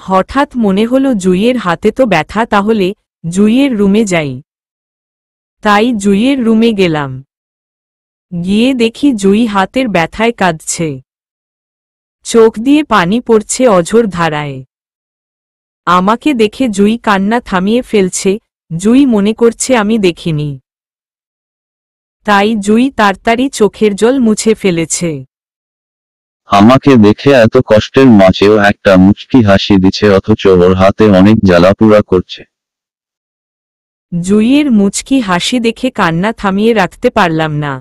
হঠাৎ মনে হলো জুইয়ের হাতে তো ব্যথা, তাহলে জুইয়ের রুমে যাই। তাই জুইয়ের রুমে গেলাম। গিয়ে দেখি জুই হাতের ব্যথায় কাঁদছে। চোখ দিয়ে পানি পড়ছে অঝোর ধারায়। আমাকে দেখে জুই কান্না থামিয়ে ফেলছে। জুই মনে করছে আমি দেখিনি। তাই জুই তাড়াতাড়ি চোখের জল মুছে ফেলেছে। আমাকে দেখে এত কষ্টের মাঝেও একটা মুচকি হাসি দিচ্ছে, অথচ ওর হাতে অনেক জ্বালাপোড়া করছে। জুইয়ের মুচকি হাসি দেখে কান্না থামিয়ে রাখতে পারলাম না।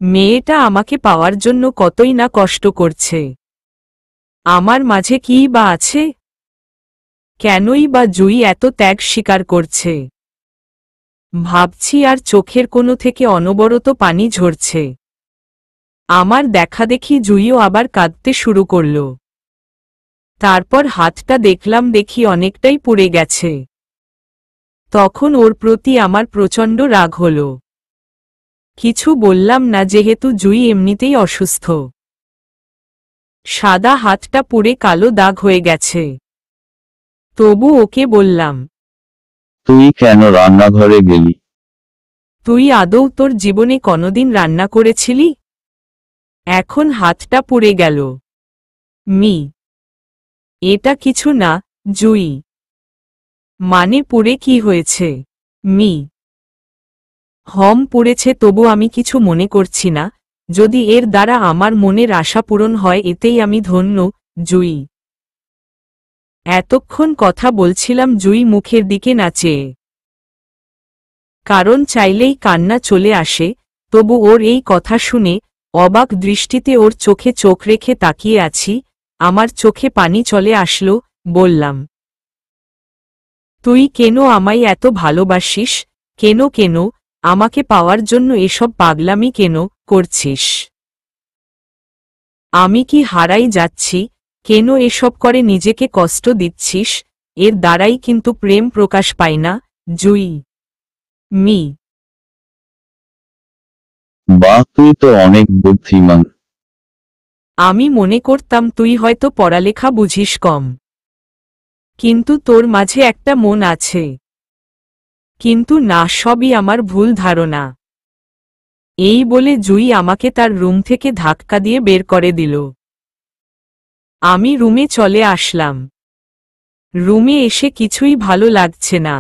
মেয়েটা আমাকে পাওয়ার জন্য কতই না কষ্ট করছে। আমার মাঝে কী বা আছে? কেনই বা জুই এত ত্যাগ স্বীকার করছে? ভাবছি, আর চোখের কোণ থেকে অনবরত পানি ঝরছে। আমার দেখা দেখি জুইও আবার কাঁদতে শুরু করল। তারপর হাতটা দেখলাম, দেখি অনেকটাই পুড়ে গেছে। তখন ওর প্রতি আমার প্রচণ্ড রাগ হল। কিছু বললাম না, যেহেতু জুই এমনিতেই অসুস্থ। সাদা হাতটা পুড়ে কালো দাগ হয়ে গেছে। তবু ওকে বললাম, তুই কেন রান্নাঘরে গেলি? তুই আদৌ তোর জীবনে কোনোদিন রান্না করেছিলি? এখন হাতটা পুড়ে গেল। এটা কিছু না জুই। মানে পুড়ে কি হয়েছে? পুড়েছে, তবু আমি কিছু মনে করছি না। যদি এর দ্বারা আমার মনের আশা পূরণ হয়, এতেই আমি ধন্য। জুই। এতক্ষণ কথা বলছিলাম জুই মুখের দিকে না চেয়ে। কারণ চাইলেই কান্না চলে আসে। তবু ওর এই কথা শুনে অবাক দৃষ্টিতে ওর চোখে চোখ রেখে তাকিয়ে আছি। আমার চোখে পানি চলে আসলো। বললাম, তুই কেন আমায় এত ভালোবাসিস? কেন আমাকে পাওয়ার জন্য এসব পাগলামি কেন করছিস? আমি কি হারাই যাচ্ছি? কেন এসব করে নিজেকে কষ্ট দিচ্ছিস? এর দ্বারাই কিন্তু প্রেম প্রকাশ পায় না জুই। বাহ, তুই তো অনেক বুদ্ধিমান। আমি মনে করতাম তুই হয়তো পড়ালেখা বুঝিস কম। কিন্তু তোর মাঝে একটা মন আছে। কিন্তু না, সবই আমার ভুল ধারণা। এই বলে জুই আমাকে তার রুম থেকে ধাক্কা দিয়ে বের করে দিল। আমি রুমে চলে আসলাম। রুমে এসে কিছুই ভালো লাগছে না।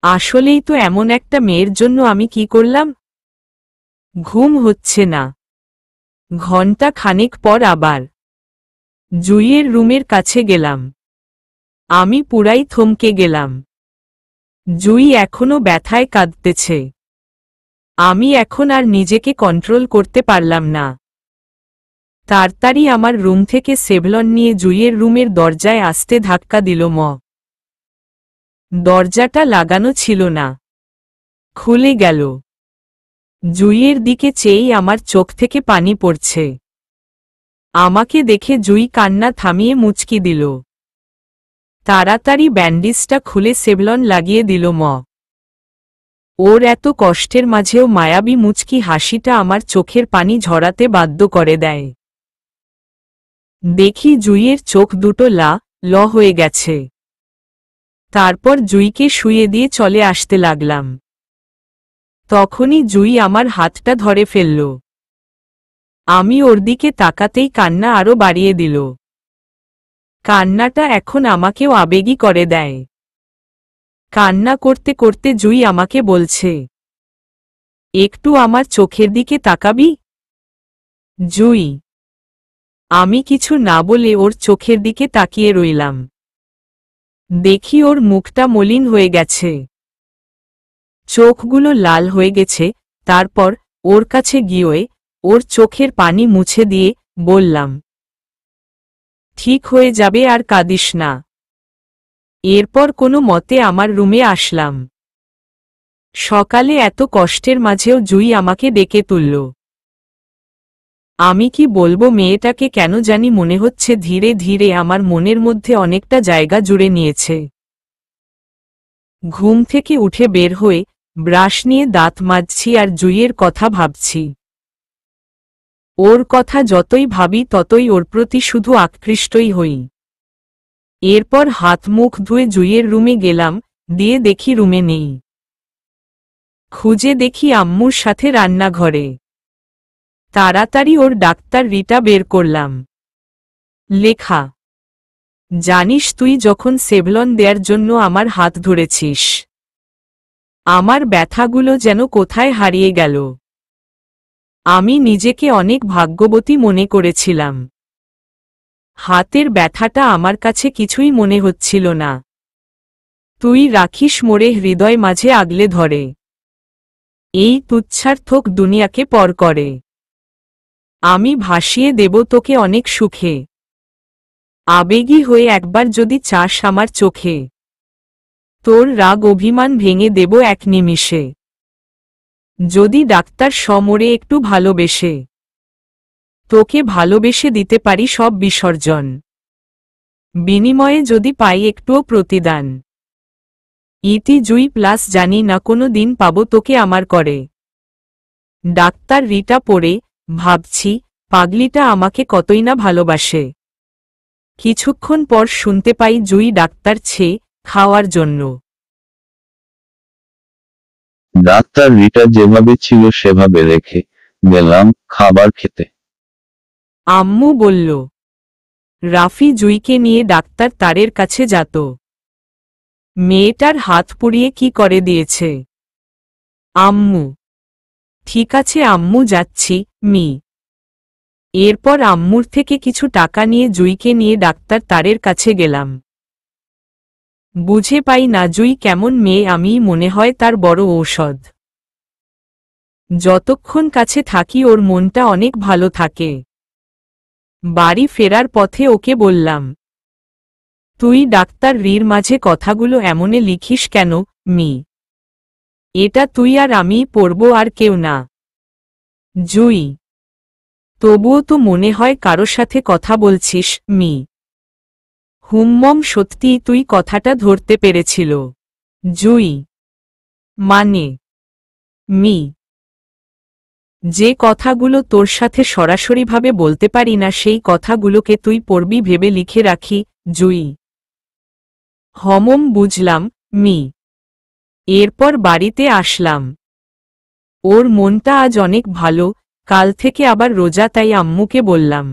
আসলেই তো এমন একটা মেয়ের জন্য আমি কি করলাম? ঘুম হচ্ছে না। ঘণ্টা খানেক পর আবার জুইয়ের রুমের কাছে গেলাম। আমি পুরাই থমকে গেলাম। জুই এখনো ব্যথায় কাঁদতেছে। আমি এখন আর নিজেকে কন্ট্রোল করতে পারলাম না। তাড়াতাড়ি আমার রুম থেকে সেভলন নিয়ে জুইয়ের রুমের দরজায় আস্তে ধাক্কা দিল। দরজাটা লাগানো ছিল না। খুলে গেল। জুইয়ের দিকে চেয়েই আমার চোখ থেকে পানি পড়ছে। আমাকে দেখে জুই কান্না থামিয়ে মুচকি দিল। তাড়াতাড়ি ব্যান্ডেজটা খুলে সেভলন লাগিয়ে দিল। ওর এত কষ্টের মাঝেও মায়াবী মুচকি হাসিটা আমার চোখের পানি ঝরাতে বাধ্য করে দেয়। দেখি জুইয়ের চোখ দুটো ল হয়ে গেছে। তারপর জুইকে শুইয়ে দিয়ে চলে আসতে লাগলাম। তখনই জুই আমার হাতটা ধরে ফেলল। আমি ওর দিকে তাকাতেই কান্না আরো বাড়িয়ে দিল। কান্নাটা এখন আমাকেও আবেগী করে দেয়। কান্না করতে করতে জুই আমাকে বলছে, একটু আমার চোখের দিকে তাকাবি? জুই। আমি কিছু না বলে ওর চোখের দিকে তাকিয়ে রইলাম। দেখি ওর মুখটা মলিন হয়ে গেছে। চোখগুলো লাল হয়ে গেছে। তারপর ওর কাছে গিয়ে ওর চোখের পানি মুছে দিয়ে বললাম, ঠিক হয়ে যাবে, আর কাঁদিস না। এরপর কোনো মতে আমার রুমে আসলাম। সকালে এত কষ্টের মাঝেও জুই আমাকে ডেকে তুলল। আমি কি বলবো, মেয়েটাকে কেন জানি মনে হচ্ছে ধীরে ধীরে আমার মনের মধ্যে অনেকটা জায়গা জুড়ে নিয়েছে। ঘুম থেকে উঠে বের হয়ে ব্রাশ নিয়ে দাঁত মাজছি আর জুইয়ের কথা ভাবছি। ওর কথা যতই ভাবি ততই ওর প্রতি শুধু আকৃষ্টই হই। এরপর হাত মুখ ধুয়ে জুইয়ের রুমে গেলাম, দিয়ে দেখি রুমে নেই। খুঁজে দেখি আম্মুর সাথে রান্নাঘরে। তাড়াতাড়ি ওর ডাক্তার রিটা বের করলাম। লেখা, জানিস তুই যখন সেভলন দেয়ার জন্য আমার হাত ধরেছিস, আমার ব্যথাগুলো যেন কোথায় হারিয়ে গেল। আমি নিজেকে অনেক ভাগ্যবতী মনে করেছিলাম। হাতের ব্যথাটা আমার কাছে কিছুই মনে হচ্ছিল না। তুই রাখিস মোরে হৃদয় মাঝে আগলে ধরে। এই তুচ্ছার্থক দুনিয়াকে পর করে। আমি ভাসিয়ে দেব তোকে অনেক সুখে। আবেগী হয়ে একবার যদি চাস আমার চোখে, তোর রাগ অভিমান ভেঙে দেব এক নিমিষে। যদি ডাক্তার সমরে একটু ভালোবেসে, তোকে ভালোবেসে দিতে পারি সব বিসর্জন। বিনিময়ে যদি পাই একটুও প্রতিদান। ইতি জুই প্লাস জানি না কোনো দিন পাবো তোকে আমার করে। ডাক্তার রিটা পড়ে ভাবছি, পাগলিটা আমাকে কতই না ভালোবাসে। কিছুক্ষণ পর শুনতে পাই জুই ডাক্তার খাওয়ার জন্য। ডাক্তার রিটা যেভাবে ছিল সেভাবে রেখে গেলাম খাবার খেতে। আম্মু বলল, রাফি জুইকে নিয়ে ডাক্তার তারের কাছে যেত। মেয়েটার হাত পুড়িয়ে কি করে দিয়েছে। আম্মু, ঠিক আছে আম্মু যাচ্ছি মি। এরপর আম্মুর থেকে কিছু টাকা নিয়ে জুইকে নিয়ে ডাক্তার তারের কাছে গেলাম। বুঝে পাই না জুই কেমন মেয়ে, আমি মনে হয় তার বড় ঔষধ। যতক্ষণ কাছে থাকি ওর মনটা অনেক ভালো থাকে। বাড়ি ফেরার পথে ওকে বললাম, তুই ডাক্তার রির মাঝে কথাগুলো এমনে লিখিস কেন মি? এটা তুই আর আমি পড়ব, আর কেউ না। জুই, তবুও তো মনে হয় কারো সাথে কথা বলছিস মি। হুম্মম, সত্যিই তুই কথাটা ধরতে পেরেছিল। জুই, মানে মি, যে কথাগুলো তোর সাথে সরাসরিভাবে বলতে পারি না সেই কথাগুলোকে তুই পড়বি ভেবে লিখে রাখি জুই। হমম, বুঝলাম মি। এরপর বাড়িতে আসলাম। ওর মনটা আজ অনেক ভালো, কাল থেকে আবার রোজা, তাই আম্মুকে বললাম,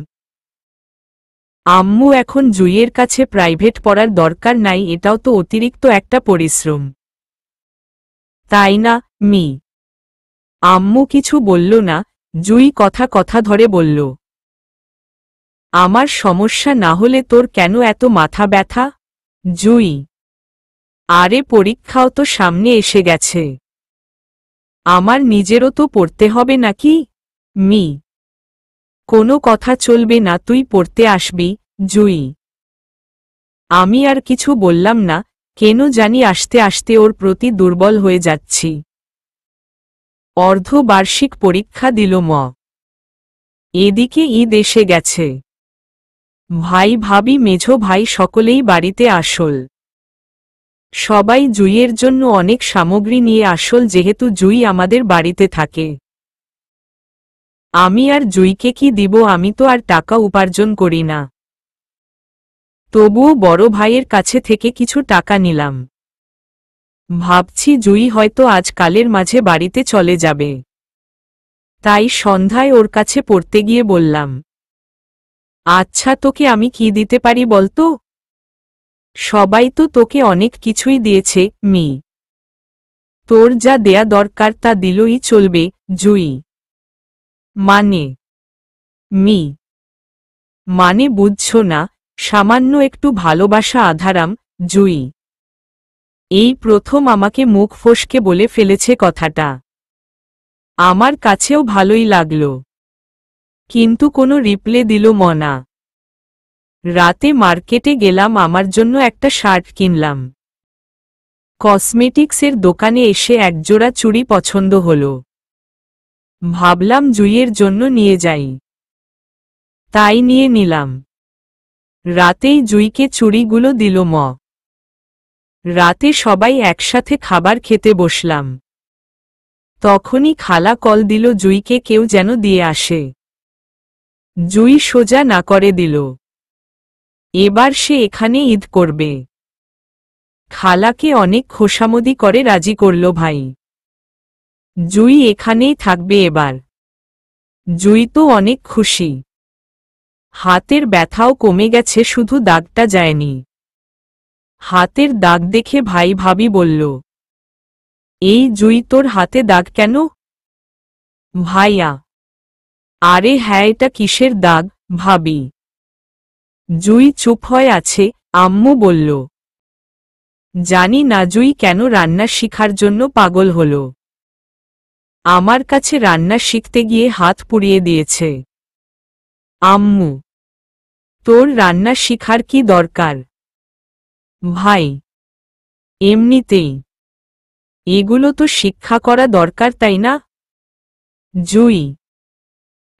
আম্মু এখন জুইয়ের কাছে প্রাইভেট পড়ার দরকার নাই, এটাও তো অতিরিক্ত একটা পরিশ্রম, তাই না মি? আম্মু কিছু বলল না। জুই কথা ধরে বলল, আমার সমস্যা না হলে তোর কেন এত মাথা ব্যথা? জুই, আরে পরীক্ষাও তো সামনে এসে গেছে, আমার নিজেরও তো পড়তে হবে নাকি মি? কোনো কথা চলবে না, তুই পড়তে আসবি জুই। আমি আর কিছু বললাম না, কেন জানি আস্তে আস্তে ওর প্রতি দুর্বল হয়ে যাচ্ছি। অর্ধবার্ষিক পরীক্ষা দিল ম। এদিকে ঈদ এসে গেছে। ভাই ভাবি মেঝো ভাই সকলেই বাড়িতে আসল। সবাই জুইয়ের জন্য অনেক সামগ্রী নিয়ে আসল, যেহেতু জুই আমাদের বাড়িতে থাকে। আমি আর জুইকে কি দিব, আমি তো আর টাকা উপার্জন করি না। তবুও বড় ভাইয়ের কাছে থেকে কিছু টাকা নিলাম। ভাবছি জুই হয়তো আজকালের মাঝে বাড়িতে চলে যাবে, তাই সন্ধ্যায় ওর কাছে পড়তে গিয়ে বললাম, আচ্ছা তোকে আমি কি দিতে পারি বলতো? সবাই তো তোকে অনেক কিছুই দিয়েছে মি, তোর যা দেয়া দরকার তা দিলই চলবে জুই। মানে মি? মানে বুঝছো না, সামান্য একটু ভালোবাসা আধারাম জুই। এই প্রথম আমাকে মুখ ফসকে বলে ফেলেছে কথাটা। আমার কাছেও ভালোই লাগল, কিন্তু কোনো রিপ্লে দিল মনা। রাতে মার্কেটে গেলাম, আমার জন্য একটা শার্ট কিনলাম। কসমেটিক্সের দোকানে এসে একজোড়া চুড়ি পছন্দ হলো। ভাবলাম জুইয়ের জন্য নিয়ে যাই, তাই নিয়ে নিলাম। রাতেই জুইকে চুড়িগুলো দিল ম। রাতে সবাই একসাথে খাবার খেতে বসলাম। তখনই খালা কল দিল জুইকে কেউ যেন দিয়ে আসে। জুই সোজা না করে দিল। এবার সে এখানে ঈদ করবে। খালাকে অনেক খোশামদি করে রাজি করল ভাই। জুই এখানেই থাকবে এবার। জুই তো অনেক খুশি। হাতের ব্যথাও কমে গেছে, শুধু দাগটা যায়নি। হাতের দাগ দেখে ভাই ভাবি বলল, এই জুই তোর হাতে দাগ কেন? ভাইয়া, আরে হ্যাঁ, এটা কিসের দাগ ভাবি? জুই চুপ হয়ে আছে। আম্মু বলল, জানি না জুই কেন রান্না শিখার জন্য পাগল হল। আমার কাছে রান্না শিখতে গিয়ে হাত পুড়িয়ে দিয়েছে। আম্মু, তোর রান্না শিখার কি দরকার? ভাই, এমনিতেই এগুলো তো শিক্ষা করা দরকার, তাই না? জুই,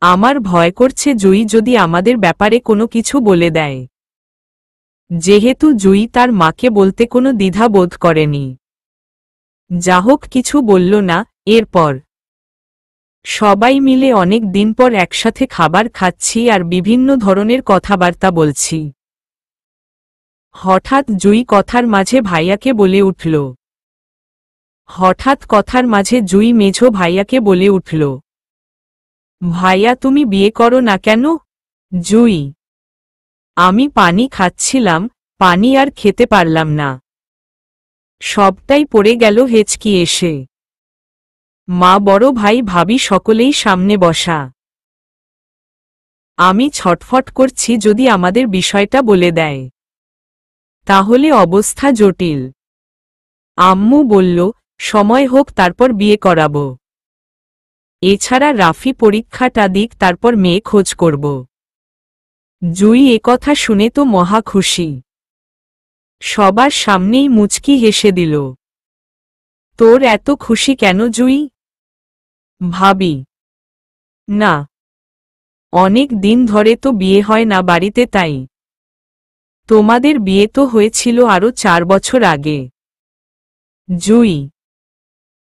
আমার ভয় করছে জুই যদি আমাদের ব্যাপারে কোনো কিছু বলে দেয়। যেহেতু জুই তার মাকে বলতে কোনো দ্বিধা বোধ করেনি। যা হোক, কিছু বলল না। এরপর সবাই মিলে অনেক দিন পর একসাথে খাবার খাচ্ছি আর বিভিন্ন ধরনের কথাবার্তা বলছি। হঠাৎ জুই কথার মাঝে ভাইয়াকে বলে উঠল। জুই মেঝো ভাইয়াকে বলে উঠল, ভাইয়া তুমি বিয়ে করো না কেন? জুই, আমি পানি খাচ্ছিলাম, পানি আর খেতে পারলাম না, সবটাই পড়ে গেল হেঁচকি এসে। মা, বড় ভাই, ভাবি সকলেই সামনে বসা। আমি ছটফট করছি, যদি আমাদের বিষয়টা বলে দেয় তাহলে অবস্থা জটিল। আম্মু বলল, সময় হোক, তারপর বিয়ে করাবো। এছাড়া রাফি পরীক্ষাটা দিক, তারপর মেয়ে খোঁজ করব। জুই একথা শুনে তো মহা খুশি। সবার সামনেই মুচকি হেসে দিল। তোর এত খুশি কেন জুই? ভাবি, না, অনেক দিন ধরে তো বিয়ে হয় না বাড়িতে, তাই। তোমাদের বিয়ে তো হয়েছিল আরো 4 বছর আগে। জুই,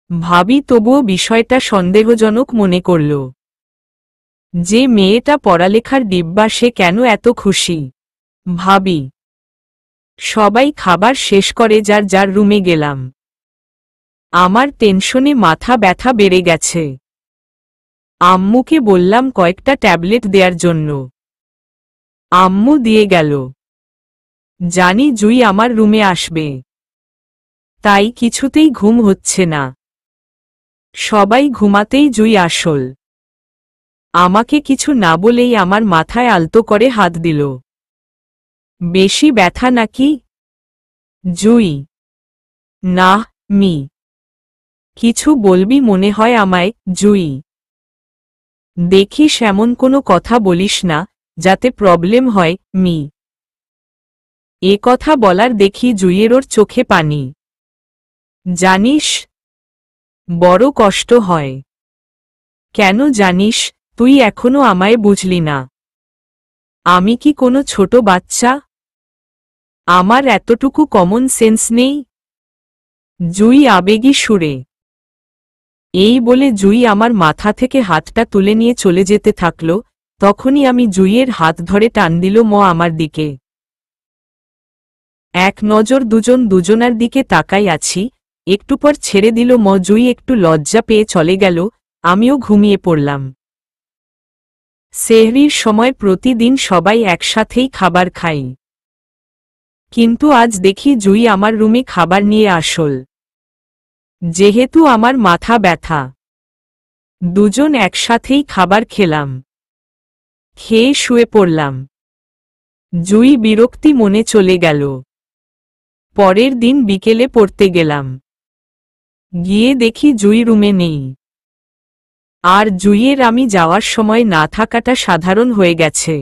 ভাবি তবুও বিষয়টা সন্দেহজনক মনে করল। যে মেয়েটা পড়ালেখার ডিব্বা, সে কেন এত খুশি? ভাবি, সবাই খাবার শেষ করে যার যার রুমে গেলাম। আমার টেনশনে মাথা ব্যথা বেড়ে গেছে। আম্মুকে বললাম কয়েকটা ট্যাবলেট দেওয়ার জন্য। আম্মু দিয়ে গেল। জানি জুই আমার রুমে আসবে, তাই কিছুতেই ঘুম হচ্ছে না। সবাই ঘুমাতেই জুই আসল। আমাকে কিছু না বলেই আমার মাথায় আলতো করে হাত দিল। বেশি ব্যথা নাকি? জুই, না, মি। কিছু বলবি মনে হয় আমায়? জুই, দেখিস এমন কোনো কথা বলিস না যাতে প্রবলেম হয়, মি। এ কথা বলার দেখি জুইয়ের ওর চোখে পানি। জানিস, বড় কষ্ট হয়। কেন জানিস? তুই এখনো আমায় বুঝলি না। আমি কি কোনো ছোট বাচ্চা? আমার এতটুকু কমন সেন্স নেই? জুই আবেগী সুরে। এই বলে জুই আমার মাথা থেকে হাতটা তুলে নিয়ে চলে যেতে থাকল। তখনই আমি জুইয়ের হাত ধরে টান দিল আমার দিকে। এক নজর দুজনার দিকে তাকাই আছি। একটু পর ছেড়ে দিল জুই একটু লজ্জা পেয়ে চলে গেল। আমিও ঘুমিয়ে পড়লাম। সেহরির সময় প্রতিদিন সবাই একসাথেই খাবার খাই, কিন্তু আজ দেখি জুই আমার রুমে খাবার নিয়ে আসল। যেহেতু আমার মাথা ব্যথা, দুজন একসাথেই খাবার খেলাম। খেয়ে শুয়ে পড়লাম। জুই বিরক্তি মনে চলে গেল। পরের দিন বিকেলে পড়তে গেলাম। গিয়ে দেখি জুই রুমে নেই। আর জুইয়ের আমি যাওয়ার সময় না থাকাটা সাধারণ হয়ে গেছে।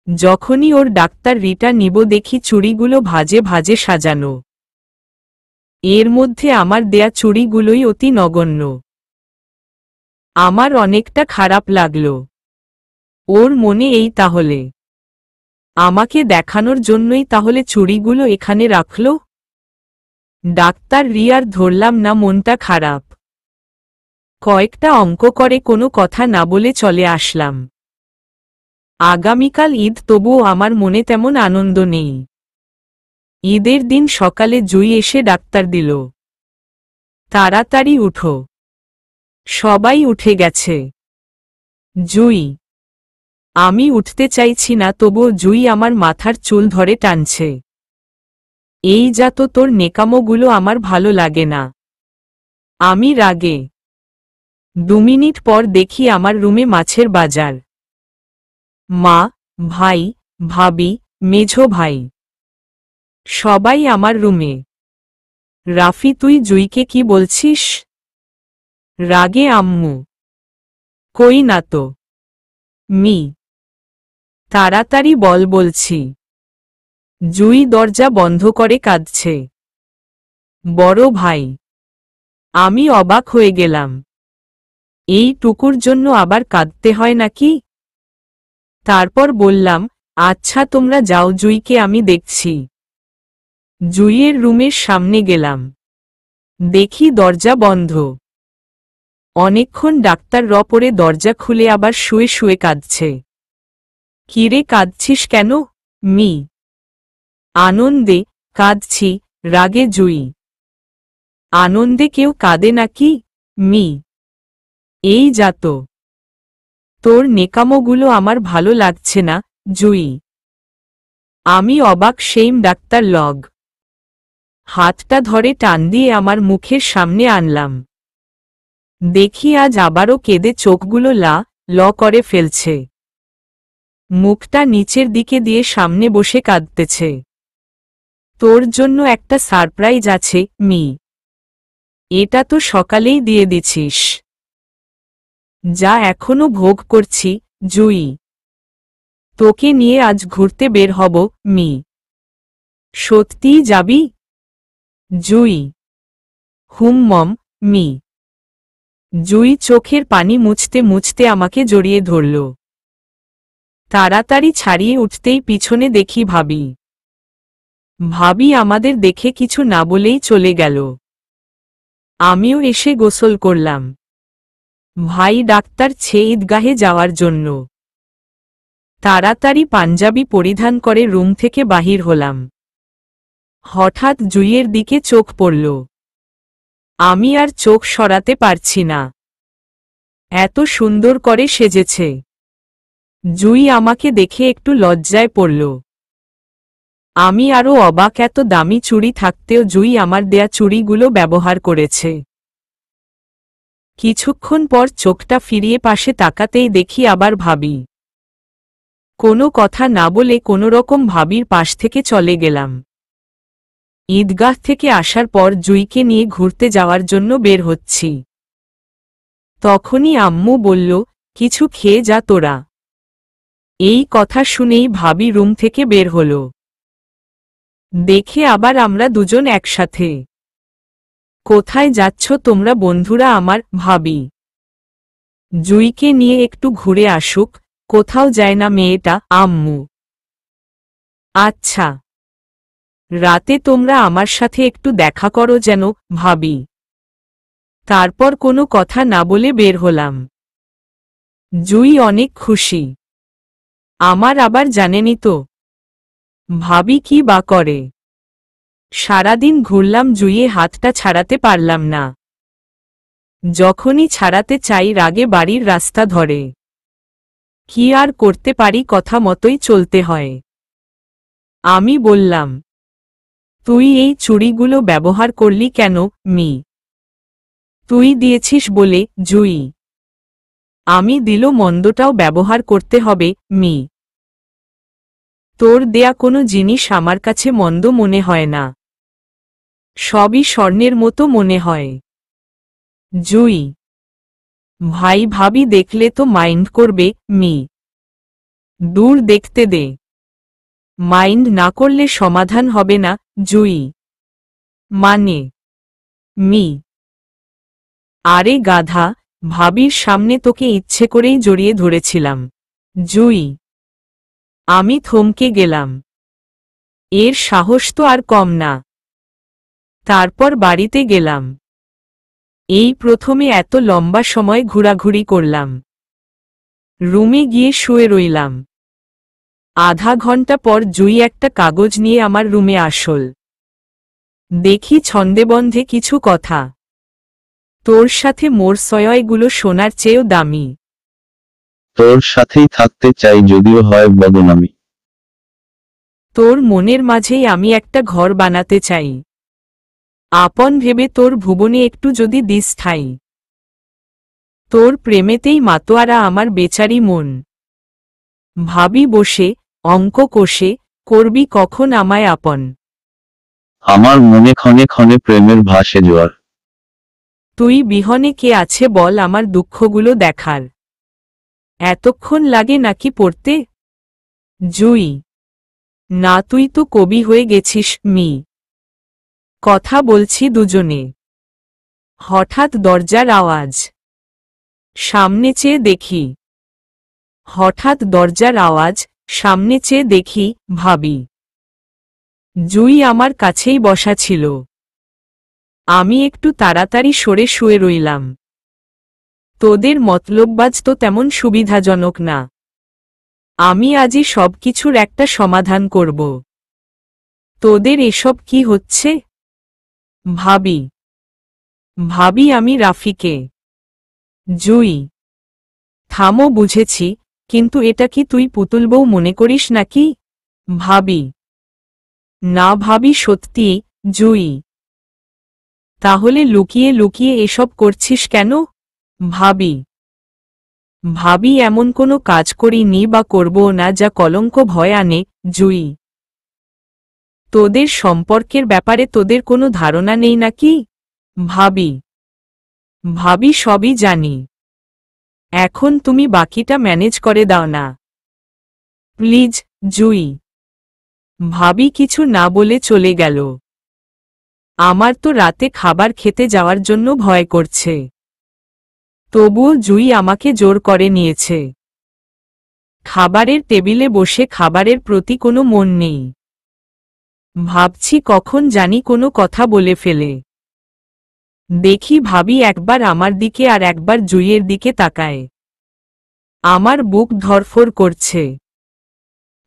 যখনই ওর ডাক্তার রিটা নিব দেখি চুড়িগুলো ভাজে ভাজে সাজানো। এর মধ্যে আমার দেয়া চুড়িগুলোই অতি নগণ্য। আমার অনেকটা খারাপ লাগল। ওর মনে এই তাহলে আমাকে দেখানোর জন্যই তাহলে চুড়িগুলো এখানে রাখল। ডাক্তার রিয়ার ধরলাম না, মনটা খারাপ। কয়েকটা অঙ্ক করে কোনো কথা না বলে চলে আসলাম। আগামীকাল ঈদ, তবুও আমার মনে তেমন আনন্দ নেই। ঈদের দিন সকালে জুই এসে ডাক্তার দিল, তাড়াতাড়ি উঠো। সবাই উঠে গেছে। জুই। আমি উঠতে চাইছি না, তবুও জুই আমার মাথার চুল ধরে টানছে। এই যা তো, তোর নেকামোগুলো আমার ভালো লাগে না। আমি রাগে। 2 মিনিট পর দেখি আমার রুমে মাছের বাজার। মা, ভাই, ভাবি, মেঝো ভাই সবাই আমার রুমে। রাফি, তুই জুইকে কি বলছিস? রাগে আম্মু। কই না তো। মি। তাড়াতাড়ি বল বলছি। জুই দরজা বন্ধ করে কাঁদছে। বড় ভাই। আমি অবাক হয়ে গেলাম। এই টুকুর জন্য আবার কাঁদতে হয় নাকি? তারপর বললাম, আচ্ছা তোমরা যাও, জুইকে আমি দেখছি। জুইয়ের রুমের সামনে গেলাম। দেখি দরজা বন্ধ। অনেকক্ষণ ডাক্তার পরে দরজা খুলে আবার শুয়ে শুয়ে কাঁদছে। কিরে, কাঁদছিস কেন? মি। আনন্দে কাঁদছি। রাগে জুই। আনন্দে কেউ কাঁদে নাকি? মি। এই যা তো, তোর নেকামোগুলো আমার ভালো লাগছে না, জুই। আমি অবাক। Same doctor log. হাতটা ধরে টান দিয়ে আমার মুখের সামনে আনলাম। দেখি আজ আবারও কেঁদে চোখগুলো ল করে ফেলছে। মুখটা নিচের দিকে দিয়ে সামনে বসে কাঁদতেছে। তোর জন্য একটা সারপ্রাইজ আছে, মি। এটা তো সকালেই দিয়ে দিছিস। যা, এখনো ভোগ করছি, জুই। তোকে নিয়ে আজ ঘুরতে বের হব, মি। সত্যিই যাবি? জুই। মম, মি। জুই চোখের পানি মুছতে মুছতে আমাকে জড়িয়ে ধরল। তাড়াতাড়ি ছাড়িয়ে উঠতেই পিছনে দেখি ভাবি। ভাবি আমাদের দেখে কিছু না বলেই চলে গেল। আমিও এসে গোসল করলাম। ভাই ডাক্তার ছে ঈদগাহে যাওয়ার জন্য। তাড়াতাড়ি পাঞ্জাবি পরিধান করে রুম থেকে বাহির হলাম। হঠাৎ জুইয়ের দিকে চোখ পড়ল। আমি আর চোখ সরাতে পারছি না। এত সুন্দর করে সেজেছে। জুই আমাকে দেখে একটু লজ্জায় পড়ল। আমি আরও অবাক, এত দামি চুড়ি থাকতেও জুই আমার দেয়া চুড়িগুলো ব্যবহার করেছে। কিছুক্ষণ পর চোখটা ফিরিয়ে পাশে তাকাতেই দেখি আবার ভাবি। কোনো কথা না বলে কোনোরকম ভাবির পাশ থেকে চলে গেলাম। ঈদগাহ থেকে আসার পর জুইকে নিয়ে ঘুরতে যাওয়ার জন্য বের হচ্ছি। তখনই আম্মু বলল, কিছু খেয়ে যা তোরা। এই কথা শুনেই ভাবি রুম থেকে বের হল। দেখে আবার আমরা দুজন একসাথে। কোথায় যাচ্ছ তোমরা বন্ধুরা আমার? ভাবি। জুইকে নিয়ে একটু ঘুরে আসুক। কোথাও যায় না মেয়েটা, আম্মু। আচ্ছা। রাতে তোমরা আমার সাথে একটু দেখা করো যেন, ভাবি। তারপর কোনো কথা না বলে বের হলাম। জুই অনেক খুশি। আমার আবার জানেনি তো। ভাবি কি বা করে। সারাদিন ঘুরলাম, জুইয়ে হাতটা ছাড়াতে পারলাম না। যখনই ছাড়াতে চাই রাগে বাড়ির রাস্তা ধরে। কি আর করতে পারি, কথা মতোই চলতে হয়। আমি বললাম, তুই এই চুড়িগুলো ব্যবহার করলি কেন, মি? তুই দিয়েছিস বলে, জুই। আমি দিল মন্দটাও ব্যবহার করতে হবে, মি। তোর দেয়া কোনো জিনিস আমার কাছে মন্দ মনে হয় না। সবই স্বর্ণের মতো মনে হয়। জুই। ভাই ভাবি দেখলে তো মাইন্ড করবে, মি। দূর, দেখতে দে। মাইন্ড না করলে সমাধান হবে না, জুই। মানে? মি। আরে গাধা, ভাবির সামনে তোকে ইচ্ছে করেই জড়িয়ে ধরেছিলাম, জুই। আমি থমকে গেলাম। এর সাহস তো আর কম না। তারপর বাড়িতে গেলাম। এই প্রথমে এত লম্বা সময় ঘোরাঘুরি করলাম। রুমে গিয়ে শুয়ে রইলাম। আধা ঘন্টা পর জুই একটা কাগজ নিয়ে আমার রুমে আসল। দেখি ছন্দেবন্ধে কিছু কথা। তোর সাথে মোর সয়গুলো সোনার চেয়েও দামি। তোর সাথেই থাকতে চাই, যদিও হয় বদনামি। তোর মনের মাঝেই আমি একটা ঘর বানাতে চাই, আপন ভেবে তোর ভুবনে একটু যদি দিস ঠাই। তোর প্রেমেতেই মাতোয়ারা আমার বেচারি মন। ভাবি বসে, অঙ্ক কষে, করবি কখন আমায় আপন। আমার মনে ক্ষণে ক্ষণে প্রেমের ভাসে জোয়ার। তুই বিহনে কে আছে বল আমার দুঃখগুলো দেখার। এতক্ষণ লাগে নাকি পড়তে? জুই, না তুই তো কবি হয়ে গেছিস মি। কথা বলছি দুজনে। হঠাৎ দরজার আওয়াজ। সামনে চেয়ে দেখি। হঠাৎ দরজার আওয়াজ, সামনে চেয়ে দেখি, ভাবি। জুই আমার কাছেই বসা ছিল। আমি একটু তাড়াতাড়ি সরে শুয়ে রইলাম। তোদের মতলববাজ তো তেমন সুবিধাজনক না। আমি আজই সবকিছুর একটা সমাধান করব। তোদের এসব কি হচ্ছে? ভাবি। ভাবি আমি রাফিকে। জুই, থামো বুঝেছি, কিন্তু এটা কি তুই পুতুল বউ মনে করিস নাকি? ভাবি, না ভাবি সত্যি। জুই, তাহলে লুকিয়ে লুকিয়ে এসব করছিস কেন? ভাবি, ভাবি এমন কোনো কাজ করিনি বা করবো না যা কলঙ্ক ভয় আনে। জুই, তোদের সম্পর্কের ব্যাপারে তোদের কোনো ধারণা নেই নাকি? ভাবি, ভাবি সবই জানি। এখন তুমি বাকিটা ম্যানেজ করে দাও না প্লিজ। জুই, ভাবি কিছু না বলে চলে গেল। আমার তো রাতে খাবার খেতে যাওয়ার জন্য ভয় করছে। তবুও জুই আমাকে জোর করে নিয়েছে। খাবারের টেবিলে বসে খাবারের প্রতি কোনো মন নেই। ভাবছি কখন জানি কোনো কথা বলে ফেলে। দেখি ভাবি একবার আমার দিকে আর একবার জুইয়ের দিকে তাকায়। আমার বুক ধড়ফড় করছে।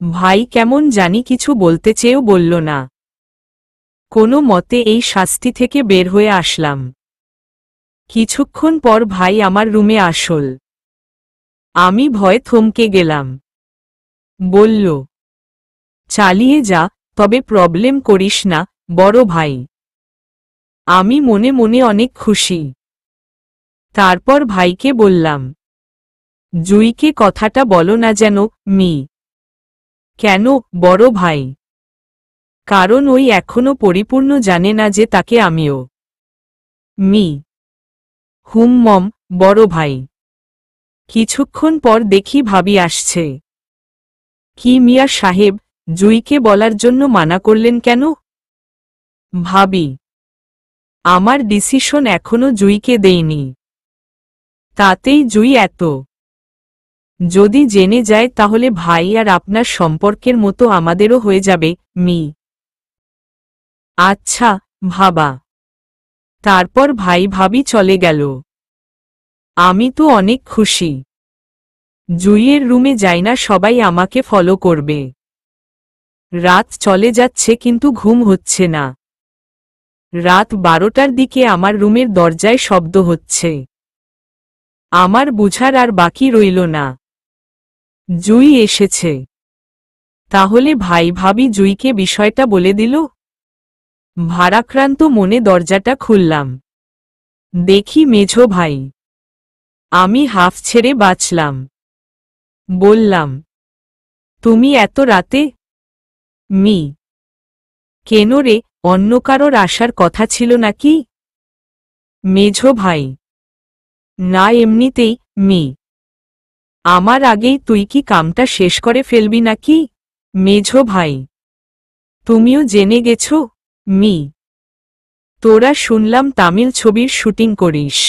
ভাই কেমন জানি কিছু বলতে চেয়েও বলল না। কোনো মতে এই শাস্তি থেকে বের হয়ে আসলাম। কিছুক্ষণ পর ভাই আমার রুমে আসল। আমি ভয়ে থমকে গেলাম। বলল, চালিয়ে যা, তবে প্রবলেম করিস না বড় ভাই। আমি মনে মনে অনেক খুশি। তারপর ভাইকে বললাম, জুইকে কথাটা বলো না যেন মি। কেন বড় ভাই? কারণ ওই এখনো পরিপূর্ণ জানে না যে তাকে আমিও মি। মম বড় ভাই। কিছুক্ষণ পর দেখি ভাবি আসছে। কি মিয়া সাহেব, জুইকে বলার জন্য মানা করলেন কেন? ভাবি, আমার ডিসিশন এখনো জুইকে দেইনি। তাতেই জুই এত। যদি জেনে যায় তাহলে ভাই আর আপনার সম্পর্কের মতো আমাদেরও হয়ে যাবে মি। আচ্ছা ভাবা। তারপর ভাই ভাবি চলে গেল। আমি তো অনেক খুশি। জুইয়ের রুমে যাই না, সবাই আমাকে ফলো করবে। রাত চলে যাচ্ছে কিন্তু ঘুম হচ্ছে না। রাত 12টার দিকে আমার রুমের দরজায় শব্দ হচ্ছে। আমার বুঝার আর বাকি রইল না। জুই এসেছে। তাহলে ভাই ভাবি জুইকে বিষয়টা বলে দিল। ভারাক্রান্ত মনে দরজাটা খুললাম। দেখি মেঝো ভাই। আমি হাফ ছেড়ে বাঁচলাম। বললাম, তুমি এত রাতে? মি। কেন রে, অন্য কারোর আসার কথা ছিল নাকি? মেঝো ভাই, না এমনিতেই মি। আমার আগেই তুই কি কামটা শেষ করে ফেলবি নাকি? মেঝো ভাই, তুমিও জেনে গেছো মি। তোরা শুনলাম তামিল ছবির শুটিং করিস।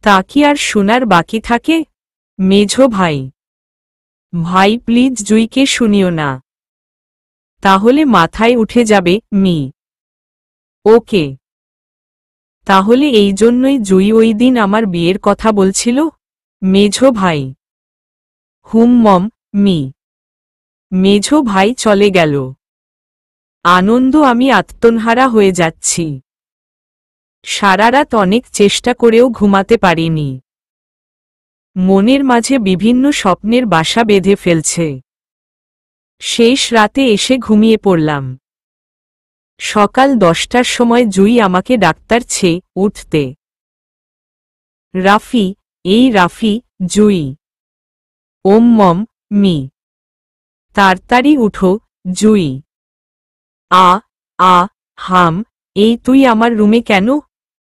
তা কি আর শোনার বাকি থাকে? মেঝো ভাই, ভাই প্লিজ জুইকে শুনিও না, তাহলে মাথায় উঠে যাবে মি। ওকে। তাহলে এই জন্যই জুই ওই দিন আমার বিয়ের কথা বলছিল? মেঝো ভাই, মম মি। মেঝো ভাই চলে গেল। আনন্দ আমি আত্মহারা হয়ে যাচ্ছি। সারা রাত অনেক চেষ্টা করেও ঘুমাতে পারিনি। মনের মাঝে বিভিন্ন স্বপ্নের বাসা বেঁধে ফেলছে। শেষ রাতে এসে ঘুমিয়ে পড়লাম। সকাল 10টার সময় জুই আমাকে ডাক্তার ছে উঠতে। রাফি, এই রাফি, জুই। ওম মম, মি। তাড়াতাড়ি উঠো, জুই। আ আ হাম, এই তুই আমার রুমে কেন?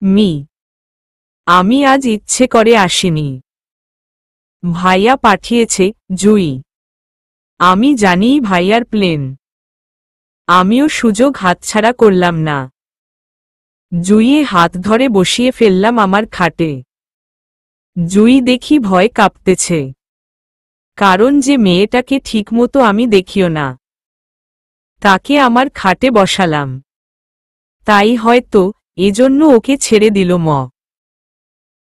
মি। আমি আজ ইচ্ছে করে আসিনি। ভাইয়া পাঠিয়েছে, জুই। আমি জানি ভাইয়ার প্লেন। আমিও সুযোগ হাতছাড়া করলাম না। জুইয়ে হাত ধরে বসিয়ে ফেললাম আমার খাটে। জুই দেখি ভয় কাঁপতেছে। কারণ যে মেয়েটাকে ঠিকমতো আমি দেখিও না, তাকে আমার খাটে বসালাম। তাই হয়তো এজন্য ওকে ছেড়ে দিল ম।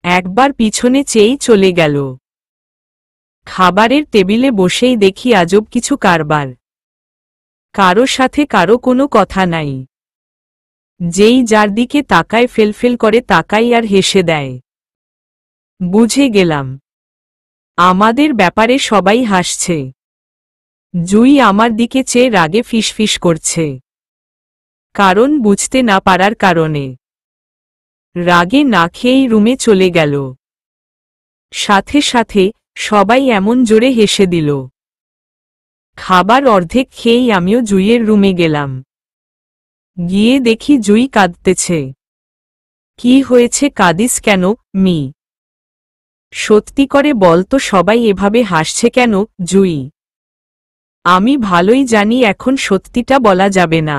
একবার পিছনে চেয়েই চলে গেল। খাবারের টেবিলে বসেই দেখি আজব কিছু কারবার। কারো সাথে কারো কোনো কথা নাই। যেই যার দিকে তাকায় ফেলফেল করে তাকাই আর হেসে দেয়। বুঝে গেলাম আমাদের ব্যাপারে সবাই হাসছে। জুই আমার দিকে চেয়ে রাগে ফিসফিস করছে। কারণ বুঝতে না পারার কারণে। রাগে না খেয়েই রুমে চলে গেল। সাথে সাথে সবাই এমন জোরে হেসে দিল। খাবার অর্ধেক খেয়েই আমিও জুইয়ের রুমে গেলাম। গিয়ে দেখি জুই কাঁদতেছে। কি হয়েছে, কাঁদিস কেন, মি? সত্যি করে বল তো সবাই এভাবে হাসছে কেন, জুই? আমি ভালোই জানি এখন সত্যিটা বলা যাবে না।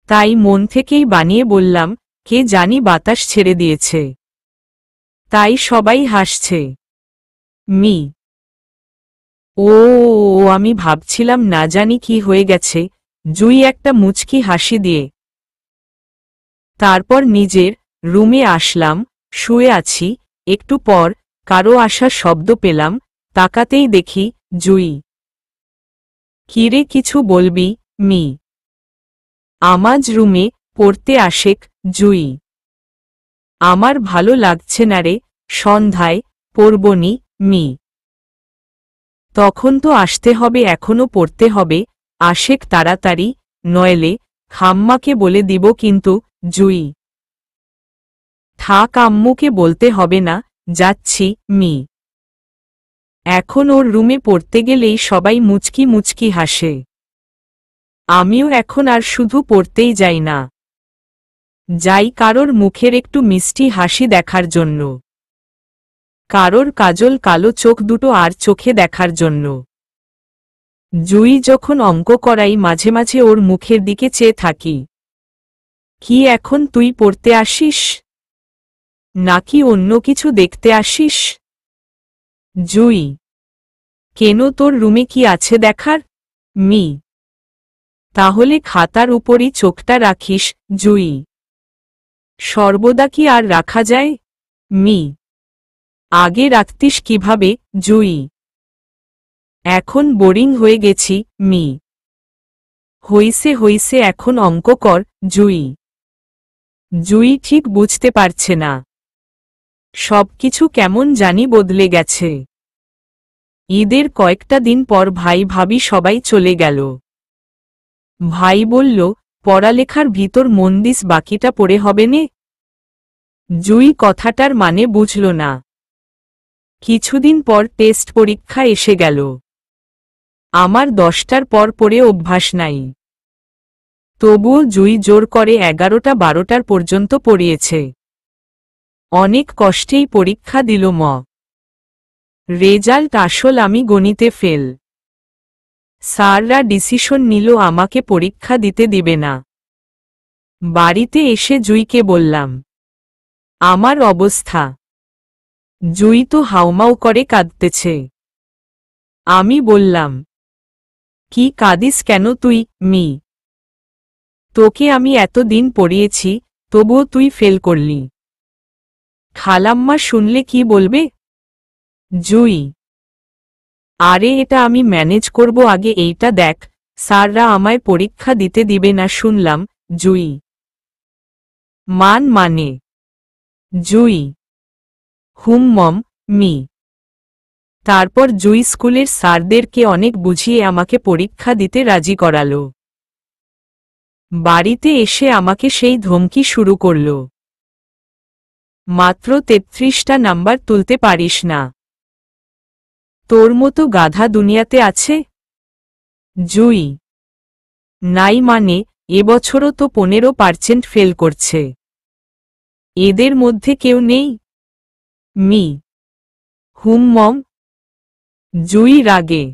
তাই মন থেকেই বানিয়ে বললাম, কে জানি বাতাস ছেড়ে দিয়েছে। তাই সবাই হাসছে। মি। ও আমি ভাবছিলাম না জানি কি হয়ে গেছে। জুই একটা মুচকি হাসি দিয়ে। তারপর নিজের রুমে আসলাম, শুয়ে আছি। একটু পর কারো আসার শব্দ পেলাম। তাকাতেই দেখি জুই। কিরে, কিছু বলবি, মি? আমাজ রুমে পড়তে আসেক, জুই। আমার ভালো লাগছে না রে, সন্ধ্যায় পড়বনি, মি। তখন তো আসতে হবে, এখনো পড়তে হবে। আশেক তাড়াতাড়ি, নইলে খাম্মাকে বলে দিব কিন্তু, জুই। থাক, আম্মুকে বলতে হবে না, যাচ্ছি, মি। এখন ওর রুমে পড়তে গেলেই সবাই মুচকি মুচকি হাসে। আমিও এখন আর শুধু পড়তেই যাই না, যাই কারোর মুখের একটু মিষ্টি হাসি দেখার জন্য, কারোর কাজল কালো চোখ দুটো আর চোখে দেখার জন্য। জুই যখন অঙ্ক করাই মাঝে মাঝে ওর মুখের দিকে চেয়ে থাকি। কি এখন তুই পড়তে আসিস, নাকি অন্য কিছু দেখতে আসিস? জুই। কেন, তোর রুমে কি আছে দেখার, মি? তাহলে খাতার উপরই চোখটা রাখিস, জুই। সর্বদা কি আর রাখা যায়, মি? আগে রাখতিস কিভাবে, জুই? এখন বোরিং হয়ে গেছি, মি। হইছে হইছে, এখন অঙ্ক কর, জুই। জুই ঠিক বুঝতে পারছে না। সবকিছু কেমন জানি বদলে গেছে। ঈদের কয়েকটা দিন পর ভাই ভাবি সবাই চলে গেল। ভাই বলল, পড়ালেখার ভিতর মন দিস, বাকিটা পড়ে হবে নে। জুই কথাটার মানে বুঝল না। কিছুদিন পর টেস্ট পরীক্ষা এসে গেল। আমার 10টার পর পড়ে অভ্যাস নাই। তবুও জুই জোর করে 11টা 12টার পর্যন্ত পড়িয়েছে। অনেক কষ্টেই পরীক্ষা দিল ম। রেজাল্ট আসল, আমি গণিতে ফেল। স্যাররা ডিসিশন নিল আমাকে পরীক্ষা দিতে দিবে না। বাড়িতে এসে জুইকে বললাম আমার অবস্থা। জুই তো হাউমাউ করে কাঁদতেছে। আমি বললাম, কি কাঁদিস কেন তুই, মি? তোকে আমি এতদিন পড়িয়েছি, তবুও তুই ফেল করলি। খালাম্মা শুনলে কি বলবে? জুই। আরে এটা আমি ম্যানেজ করব, আগে এইটা দেখ, স্যাররা আমায় পরীক্ষা দিতে দিবে না শুনলাম। জুই। মানে জুই। মম, মি। তারপর জুই স্কুলের স্যারদেরকে অনেক বুঝিয়ে আমাকে পরীক্ষা দিতে রাজি করালো। বাড়িতে এসে আমাকে সেই ধমকি শুরু করল, মাত্র 33টা নাম্বার তুলতে পারিস না, তোর মতো গাধা দুনিয়াতে আছে? জুই। নাই মানে, এবছরও তো 15% ফেল করছে, এদের মধ্যে কেউ নেই? মি। মম। জুই রাগে।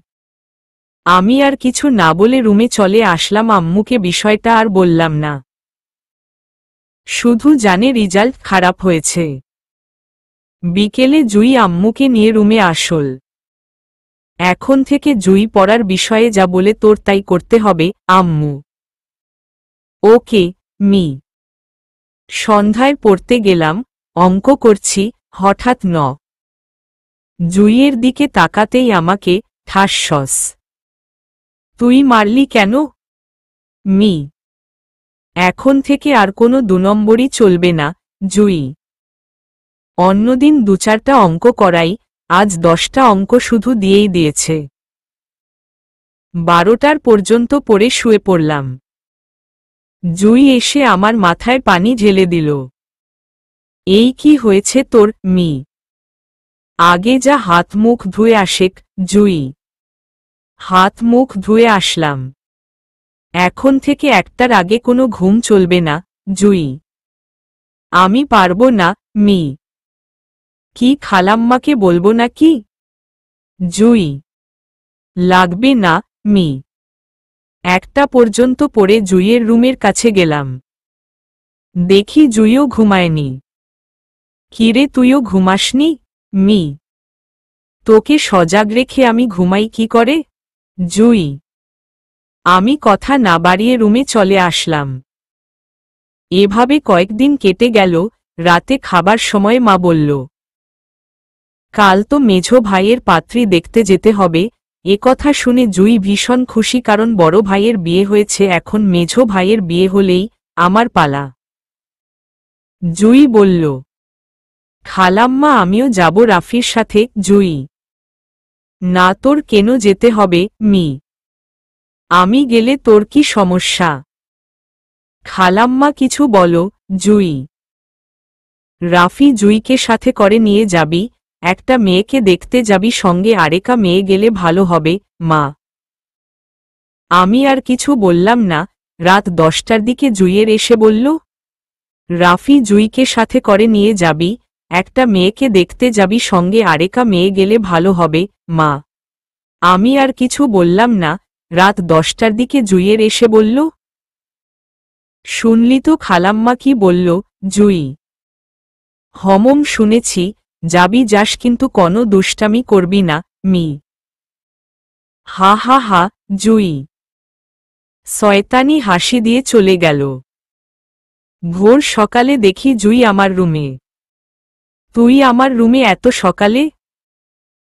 আমি আর কিছু না বলে রুমে চলে আসলাম, আম্মুকে বিষয়টা আর বললাম না, শুধু জানে রেজাল্ট খারাপ হয়েছে। বিকেলে জুই আম্মুকে নিয়ে রুমে আসল, এখন থেকে জুই পড়ার বিষয়ে যা বলে তোর তাই করতে হবে আম্মু। ওকে মি। সন্ধ্যায় পড়তে গেলাম, অঙ্ক করছি, হঠাৎ জুইয়ের দিকে তাকাতেই আমাকে ঠাসছস। তুই মারলি কেন? মি। এখন থেকে আর কোনো 2 নম্বরই চলবে না জুই। অন্যদিন 2-4টা অঙ্ক করাই, আজ 10টা অঙ্ক শুধু দিয়েই দিয়েছে। 12টার পর্যন্ত পড়ে শুয়ে পড়লাম। জুই এসে আমার মাথায় পানি ঢেলে দিল। এই কি হয়েছে তোর মি? আগে যা হাত মুখ ধুয়ে আসেক জুই। হাত মুখ ধুয়ে আসলাম। এখন থেকে একটার আগে কোনো ঘুম চলবে না জুই। আমি পারবো না মি। কি খালাম্মাকে বলবো নাকি? জুই। লাগবে না মি। 1টা পর্যন্ত পড়ে জুইয়ের রুমের কাছে গেলাম, দেখি জুইও ঘুমায়নি। কিরে তুইও ঘুমাসনি? মি। তোকে সজাগ রেখে আমি ঘুমাই কি করে? জুই। আমি কথা না বাড়িয়ে রুমে চলে আসলাম। এভাবে কয়েকদিন কেটে গেল। রাতে খাবার সময় মা বলল, কাল তো মেঝো ভাইয়ের পাত্রী দেখতে যেতে হবে। কথা শুনে জুই ভীষণ খুশি, কারণ বড় ভাইয়ের বিয়ে হয়েছে, এখন মেঝো ভাইয়ের বিয়ে হলেই আমার পালা। জুই বলল, খালাম্মা আমিও যাব রাফির সাথে। জুই। না তোর কেন যেতে হবে মি? আমি গেলে তোর কি সমস্যা? খালাম্মা কিছু বলো জুই। রাফি জুইকে সাথে করে নিয়ে যাবি, একটা মেয়েকে দেখতে যাবি, সঙ্গে আরেকা মেয়ে গেলে ভালো হবে মা। আমি আর কিছু বললাম না। রাত 10টার দিকে জুইয়ের এসে বলল, রাফি জুইকে সাথে করে নিয়ে যাবি, একটা মেয়েকে দেখতে যাবি, সঙ্গে আরেকা মেয়ে গেলে ভালো হবে মা। আমি আর কিছু বললাম না। রাত 10টার দিকে জুইয়ের এসে বলল, শুনলি তো খালাম্মা কি বলল? জুই। হমম শুনেছি, যাবি যাস, কিন্তু কোনো দুষ্টামি করবি না মি। হা হা হা জুই। শয়তানি হাসি দিয়ে চলে গেল। ভোর সকালে দেখি জুই আমার রুমে। তুই আমার রুমে এত সকালে?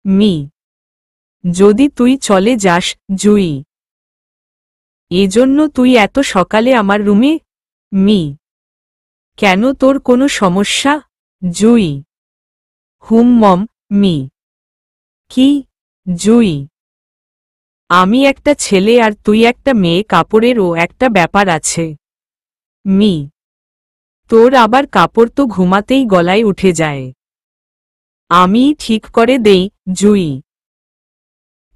মি। যদি তুই চলে যাস জুই। এজন্য তুই এত সকালে আমার রুমে? মি। কেন তোর কোনো সমস্যা? জুই। মম, মি। কি? জুই। আমি একটা ছেলে আর তুই একটা মেয়ে, কাপড়েরও একটা ব্যাপার আছে মি। তোর আবার কাপড় তো ঘুমাতেই গলায় উঠে যায়। আমি ঠিক করে দেই জুই।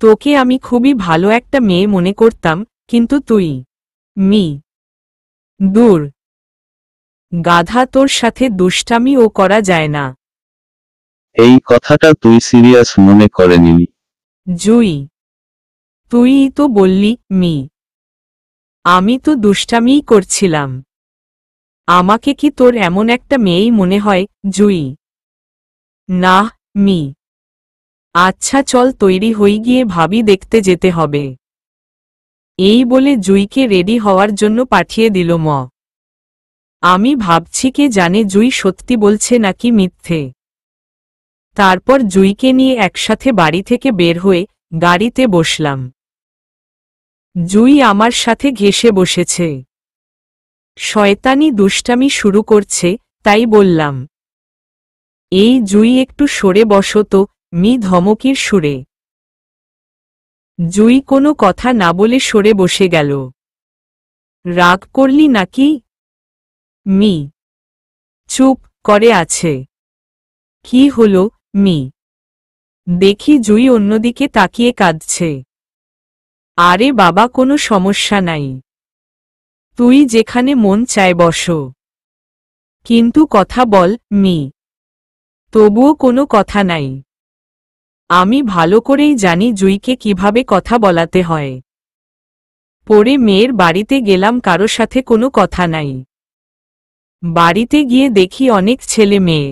তোকে আমি খুবই ভালো একটা মেয়ে মনে করতাম, কিন্তু তুই মি। দূর গাধা, তোর সাথে দুষ্টামিও করা যায় না। এই কথাটা তুই সিরিয়াস মনে করে নিলি? জুই। তুই তো বললি মি। আমি তো দুষ্টামিই করছিলাম। আমাকে কি তোর এমন একটা মেয়েই মনে হয় জুই? না মি। আচ্ছা চল তৈরি হই, গিয়ে ভাবি দেখতে যেতে হবে। এই বলে জুইকে রেডি হওয়ার জন্য পাঠিয়ে দিল ম। আমি ভাবছি কে জানে জুই সত্যি বলছে নাকি মিথ্যে। তারপর জুইকে নিয়ে একসাথে বাড়ি থেকে বের হয়ে গাড়িতে বসলাম। জুই আমার সাথে ঘেঁষে বসেছে। শয়তানি দুষ্টামি শুরু করছে, তাই বললাম, এই জুই একটু সরে বসো তো, মি ধমকির সুরে। জুই কোনো কথা না বলে সরে বসে গেল। রাগ করলি নাকি? মি চুপ করে আছে। কি হলো, মি? দেখি জুই অন্যদিকে তাকিয়ে কাঁদছে। আরে বাবা, কোনো সমস্যা নাই, তুই যেখানে মন চায় বসো। কিন্তু কথা বল, মি। তবুও কোনো কথা নাই। আমি ভালো করেই জানি জুইকে কিভাবে কথা বলাতে হয়। পরে মেয়ের বাড়িতে গেলাম, কারো সাথে কোনো কথা নাই। বাড়িতে গিয়ে দেখি অনেক ছেলে মেয়ে।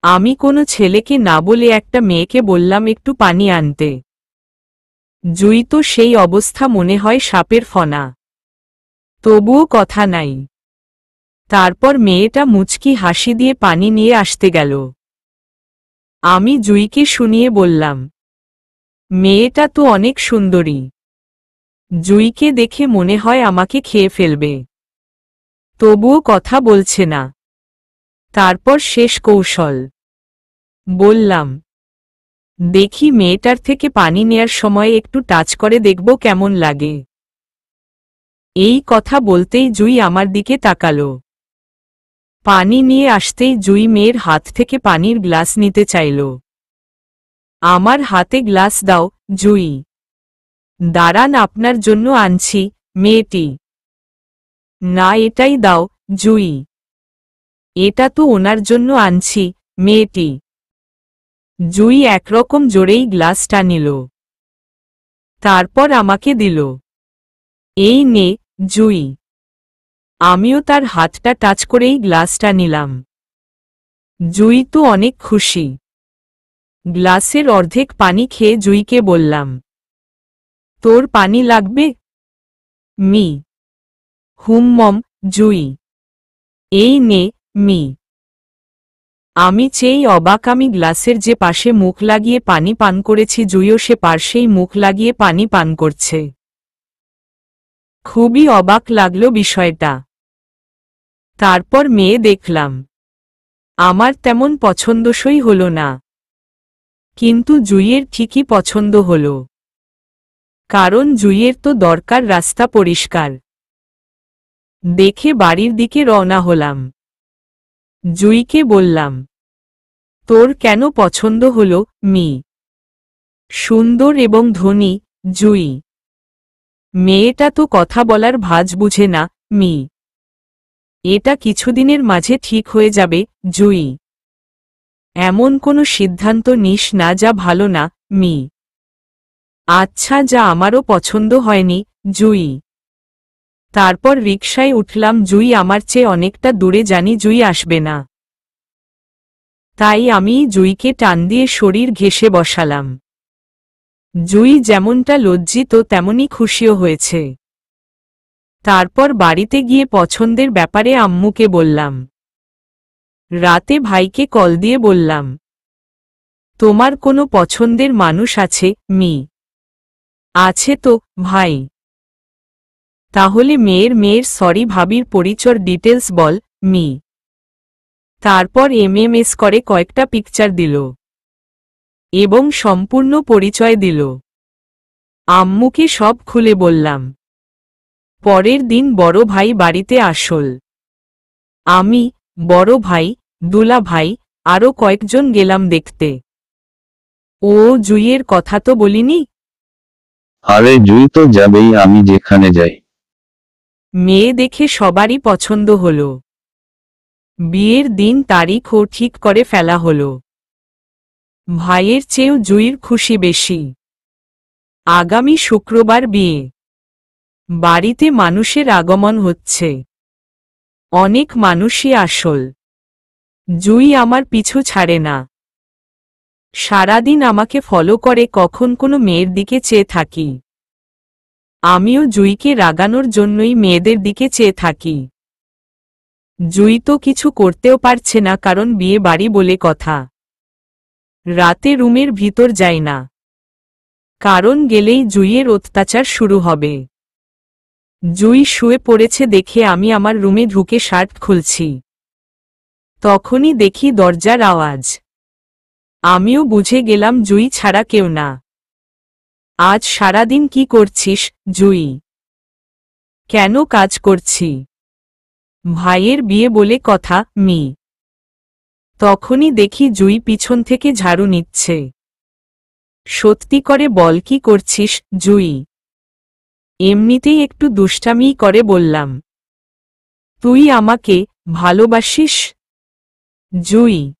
আমি কোনো ছেলেকে না বলে একটা মেয়েকে বললাম একটু পানি আনতে। জুই তো সেই অবস্থা, মনে হয় সাপের ফনা। তবুও কথা নাই। তারপর মেয়েটা মুচকি হাসি দিয়ে পানি নিয়ে আসতে গেল। আমি জুইকে শুনিয়ে বললাম, মেয়েটা তো অনেক সুন্দরী। জুইকে দেখে মনে হয় আমাকে খেয়ে ফেলবে, তবুও কথা বলছে না। তারপর শেষ কৌশল বললাম, দেখি মেয়েটার থেকে পানি নেয়ার সময় একটু টাচ করে দেখব কেমন লাগে। এই কথা বলতেই জুই আমার দিকে তাকালো। পানি নিয়ে আসতেই জুই মেয়ের হাত থেকে পানির গ্লাস নিতে চাইল। আমার হাতে গ্লাস দাও, জুই। দাঁড়ান, আপনার জন্য আনছি, মেয়েটি। না, এটাই দাও, জুই। এটা তো ওনার জন্য আনছি, মেয়েটি। জুই একরকম জোরেই গ্লাসটা নিল। তারপর আমাকে দিল। এই নে, জুই। আমিও তার হাতটা টাচ করেই গ্লাসটা নিলাম। জুই তো অনেক খুশি। গ্লাসের অর্ধেক পানি খেয়ে জুইকে বললাম, তোর পানি লাগবে? মি হুম জুই। এই নে, মি। আমি চেয়েই অবাক, আমি গ্লাসের যে পাশে মুখ লাগিয়ে পানি পান করেছি, জুইও সে পার্শ্বেই মুখ লাগিয়ে পানি পান করছে। খুবই অবাক লাগলো বিষয়টা। তারপর মেয়ে দেখলাম। আমার তেমন পছন্দসই হল না, কিন্তু জুইয়ের ঠিকই পছন্দ হল। কারণ জুইয়ের তো দরকার রাস্তা পরিষ্কার। দেখে বাড়ির দিকে রওনা হলাম। জুইকে বললাম, তোর কেন পছন্দ হল, মি? সুন্দর এবং ধনী, জুই। মেয়েটা তো কথা বলার ভাঁজ বুঝে না, মি। এটা কিছুদিনের মাঝে ঠিক হয়ে যাবে, জুই। এমন কোনো সিদ্ধান্ত নিস না যা ভালো না, মি। আচ্ছা, যা আমারও পছন্দ হয়নি, জুই। তারপর রিকশায় উঠলাম। জুই আমার চেয়ে অনেকটা দূরে, জানি জুই আসবে না। তাই আমি জুইকে টান দিয়ে শরীর ঘেঁষে বসালাম। জুই যেমনটা লজ্জিত তেমনি খুশিও হয়েছে। তারপর বাড়িতে গিয়ে পছন্দের ব্যাপারে আম্মুকে বললাম। রাতে ভাইকে কল দিয়ে বললাম, তোমার কোনো পছন্দের মানুষ আছে, মি? আছে তো, ভাই। তাহলে মেয়ের সরি ভাবির পরিচয় ডিটেলস বল, মি। তারপর এমএমএস করে কয়েকটা পিকচার দিল এবং সম্পূর্ণ পরিচয় দিল। আম্মুকে সব খুলে বললাম। পরের দিন বড় ভাই বাড়িতে আসল। আমি, বড় ভাই, দুলা ভাই, আরও কয়েকজন গেলাম দেখতে। ও, জুইয়ের কথা তো বলিনি। আরে জুই তো যাবেই আমি যেখানে যাই। মেয়ে দেখে সবারই পছন্দ হল। বিয়ের দিন তারিখও ঠিক করে ফেলা হল। ভাইয়ের চেয়েও জুইর খুশি বেশি। আগামী শুক্রবার বিয়ে। বাড়িতে মানুষের আগমন হচ্ছে। অনেক মানুষই আসল। জুই আমার পিছু ছাড়ে না। সারাদিন আমাকে ফলো করে, কখন কোনো মেয়ের দিকে চেয়ে থাকি। আমিও জুইকে রাগানোর জন্যই মেয়েদের দিকে চেয়ে থাকি। জুই তো কিছু করতেও পারছে না, কারণ বিয়ে বাড়ি বলে কথা। রাতে রুমের ভিতর যায় না। কারণ গেলেই জুইয়ের অত্যাচার শুরু হবে। জুই শুয়ে পড়েছে দেখে আমি আমার রুমে ঢুকে শার্ট খুলছি। তখনই দেখি দরজার আওয়াজ। আমিও বুঝে গেলাম জুই ছাড়া কেউ না। আজ সারাদিন কি করছিস, জুই? কেন কাজ করছি? ভাইয়ের বিয়ে বলে কথা, মি। তখনই দেখি জুই পিছন থেকে ঝাড়ু নিচ্ছে। সত্যি করে বল কি করছিস, জুই? এমনিতেই একটু দুষ্টামি করে বললাম। তুই আমাকে ভালোবাসিস, জুই?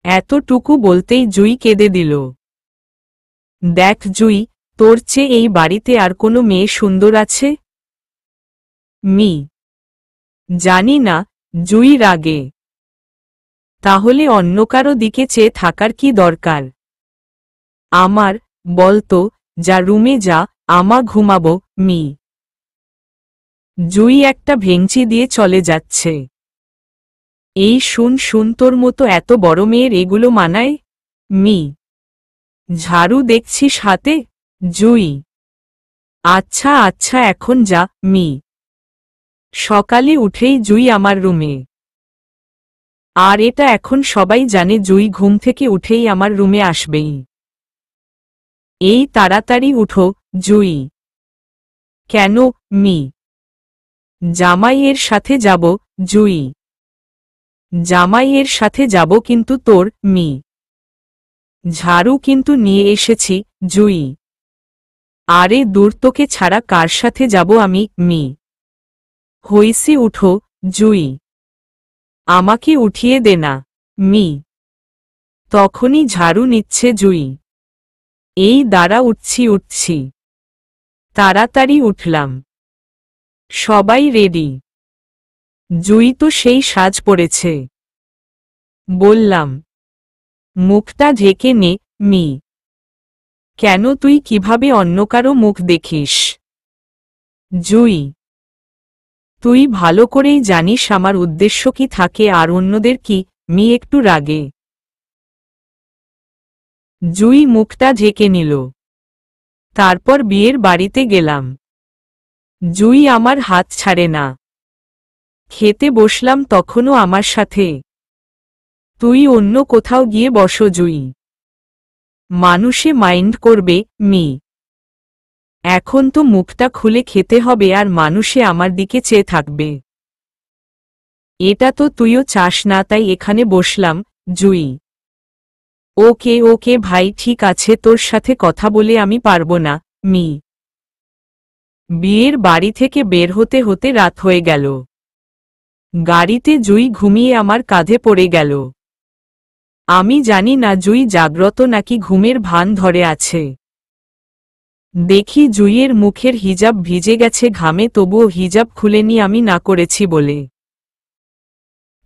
এতটুকু বলতেই জুই কেঁদে দিল। দেখ জুই, তোর চেয়ে এই বাড়িতে আর কোনো মেয়ে সুন্দর আছে? মি। জানি না, জুই রাগে। তাহলে অন্য কারো দিকে চেয়ে থাকার কি দরকার? আমার বলতো, যা রুমে যা, আমা ঘুমাবো, মি। জুই একটা ভেঙচি দিয়ে চলে যাচ্ছে। এই শুন তোর মতো এত বড় মেয়ের এগুলো মানায়, মি? ঝাড়ু দেখছিস হাতে, জুই? আচ্ছা আচ্ছা এখন যা, মি। সকালে উঠেই জুই আমার রুমে। আর এটা এখন সবাই জানে জুই ঘুম থেকে উঠেই আমার রুমে আসবেই। এই তাড়াতাড়ি উঠো, জুই। কেন, মি? জামাইয়ের সাথে যাব, জুই। জামাইয়ের সাথে যাব কিন্তু তোর, মি। ঝাড়ু কিন্তু নিয়ে এসেছি, জুই। আরে দূর, তোকে ছাড়া কার সাথে যাব আমি, মি? হইসি উঠো, জুই। আমাকে উঠিয়ে দে না, মি। তখনই ঝাড়ু নিচ্ছে জুই। এই দাঁড়া, উঠছি। তাড়াতাড়ি উঠলাম। সবাই রেডি। জুই তো সেই সাজ পড়েছে। বললাম, মুখটা ঢেকে নে, মি। কেন, তুই কিভাবে অন্য কারো মুখ দেখিস, জুই? তুই ভালো করেই জানিস আমার উদ্দেশ্য কি থাকে আর অন্যদের কি, মি একটু রাগে। জুই মুখটা ঢেকে নিল। তারপর বিয়ের বাড়িতে গেলাম। জুই আমার হাত ছাড়ে না। খেতে বসলাম তখনও আমার সাথে। তুই অন্য কোথাও গিয়ে বসো, জুই। মানুষে মাইন্ড করবে, মি। এখন তো মুখটা খুলে খেতে হবে আর মানুষে আমার দিকে চেয়ে থাকবে। এটা তো তুইও চাস না, তাই এখানে বসলাম, জুই। ওকে ওকে ভাই, ঠিক আছে, তোর সাথে কথা বলে আমি পারবো না, মি। বিয়ের বাড়ি থেকে বের হতে হতে রাত হয়ে গেল। গাড়িতে জুই ঘুমিয়ে আমার কাঁধে পড়ে গেল। আমি জানি না জুই জাগ্রত নাকি ঘুমের ভান ধরে আছে। দেখি জুইয়ের মুখের হিজাব ভিজে গেছে ঘামে, তবুও হিজাব খুলেনি আমি না করেছি বলে।